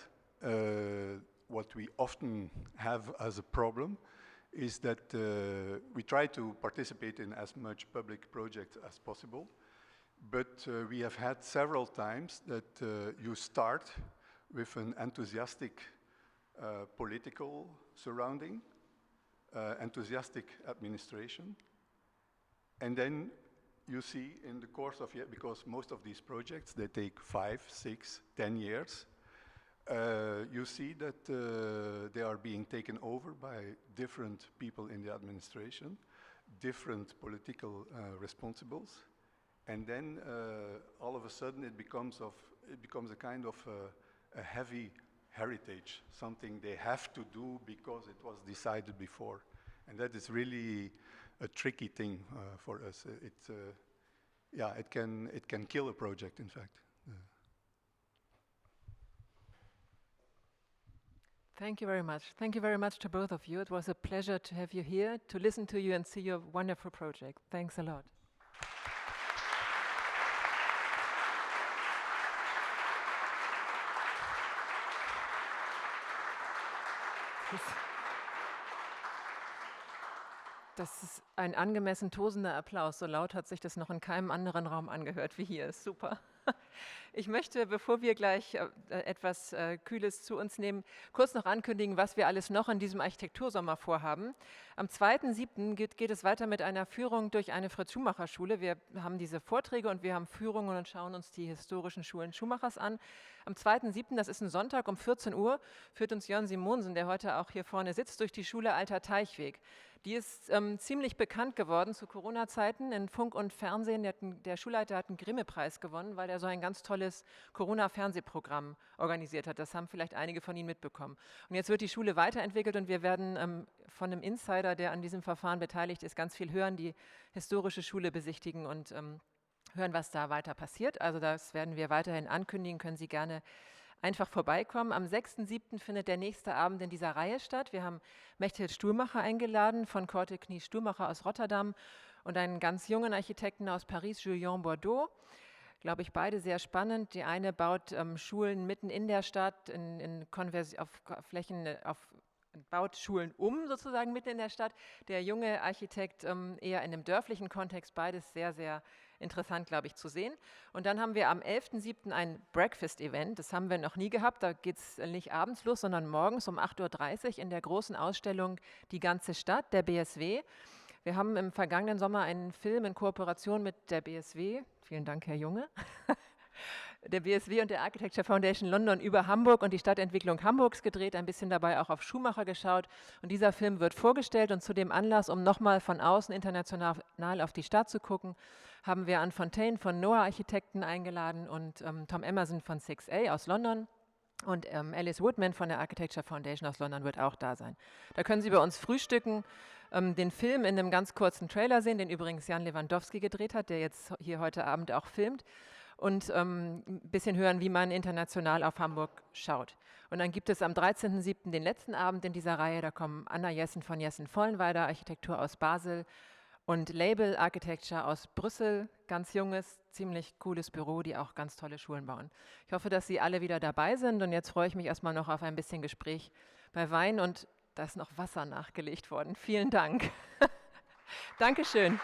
what we often have as a problem is that we try to participate in as much public projects as possible, but we have had several times that you start with an enthusiastic political surrounding, enthusiastic administration, and then you see in the course of, because most of these projects, they take 5, 6, 10 years, you see that they are being taken over by different people in the administration, different political responsibles, and then all of a sudden it becomes a kind of a heavy heritage, something they have to do because it was decided before. And that is really a tricky thing for us. It can kill a project, in fact. Thank you very much. Thank you very much to both of you. It was a pleasure to have you here, to listen to you and see your wonderful project. Thanks a lot. Das ist ein angemessen tosender Applaus. So laut hat sich das noch in keinem anderen Raum angehört wie hier. Super. Ich möchte, bevor wir gleich etwas Kühles zu uns nehmen, kurz noch ankündigen, was wir alles noch in diesem Architektursommer vorhaben. Am 2.7. geht es weiter mit einer Führung durch eine Fritz-Schumacher-Schule. Wir haben diese Vorträge und wir haben Führungen und schauen uns die historischen Schulen Schumachers an. Am 2.7., das ist ein Sonntag um 14 Uhr, führt uns Jörn Simonsen, der heute auch hier vorne sitzt, durch die Schule Alter Teichweg. Die ist ziemlich bekannt geworden zu Corona-Zeiten in Funk und Fernsehen. Der Schulleiter hat einen Grimme-Preis gewonnen, weil er so ein ganz tolles Corona-Fernsehprogramm organisiert hat. Das haben vielleicht einige von Ihnen mitbekommen. Und jetzt wird die Schule weiterentwickelt und wir werden von einem Insider, der an diesem Verfahren beteiligt ist, ganz viel hören, die historische Schule besichtigen und hören, was da weiter passiert. Also das werden wir weiterhin ankündigen, können Sie gerne einfach vorbeikommen. Am 6.7. findet der nächste Abend in dieser Reihe statt. Wir haben Mechthild Sturmacher eingeladen von Korte Knie Sturmacher aus Rotterdam und einen ganz jungen Architekten aus Paris, Julien Bordeaux. Glaube ich, beide sehr spannend. Die eine baut Schulen mitten in der Stadt, baut Schulen sozusagen mitten in der Stadt. Der junge Architekt eher in einem dörflichen Kontext, beides sehr, sehr interessant, glaube ich, zu sehen. Und dann haben wir am 11.7. ein Breakfast-Event. Das haben wir noch nie gehabt. Da geht es nicht abends los, sondern morgens um 8.30 Uhr in der großen Ausstellung Die ganze Stadt, der BSW. Wir haben im vergangenen Sommer einen Film in Kooperation mit der BSW, vielen Dank, Herr Junge, der BSW und der Architecture Foundation London über Hamburg und die Stadtentwicklung Hamburgs gedreht, ein bisschen dabei auch auf Schumacher geschaut. Und dieser Film wird vorgestellt und zu dem Anlass, um nochmal von außen international auf die Stadt zu gucken, haben wir Anne Fontaine von Noah Architekten eingeladen und Tom Emerson von 6A aus London. Und Alice Woodman von der Architecture Foundation aus London wird auch da sein. Da können Sie bei uns frühstücken, den Film in einem ganz kurzen Trailer sehen, den übrigens Jan Lewandowski gedreht hat, der jetzt hier heute Abend auch filmt. Und ein bisschen hören, wie man international auf Hamburg schaut. Und dann gibt es am 13.7. den letzten Abend in dieser Reihe. Da kommen Anna Jessen von Jessen-Vollenweider, Architektur aus Basel und Label Architecture aus Brüssel. Ganz junges, ziemlich cooles Büro, die auch ganz tolle Schulen bauen. Ich hoffe, dass Sie alle wieder dabei sind. Und jetzt freue ich mich erstmal noch auf ein bisschen Gespräch bei Wein. Und da ist noch Wasser nachgelegt worden. Vielen Dank. Dankeschön.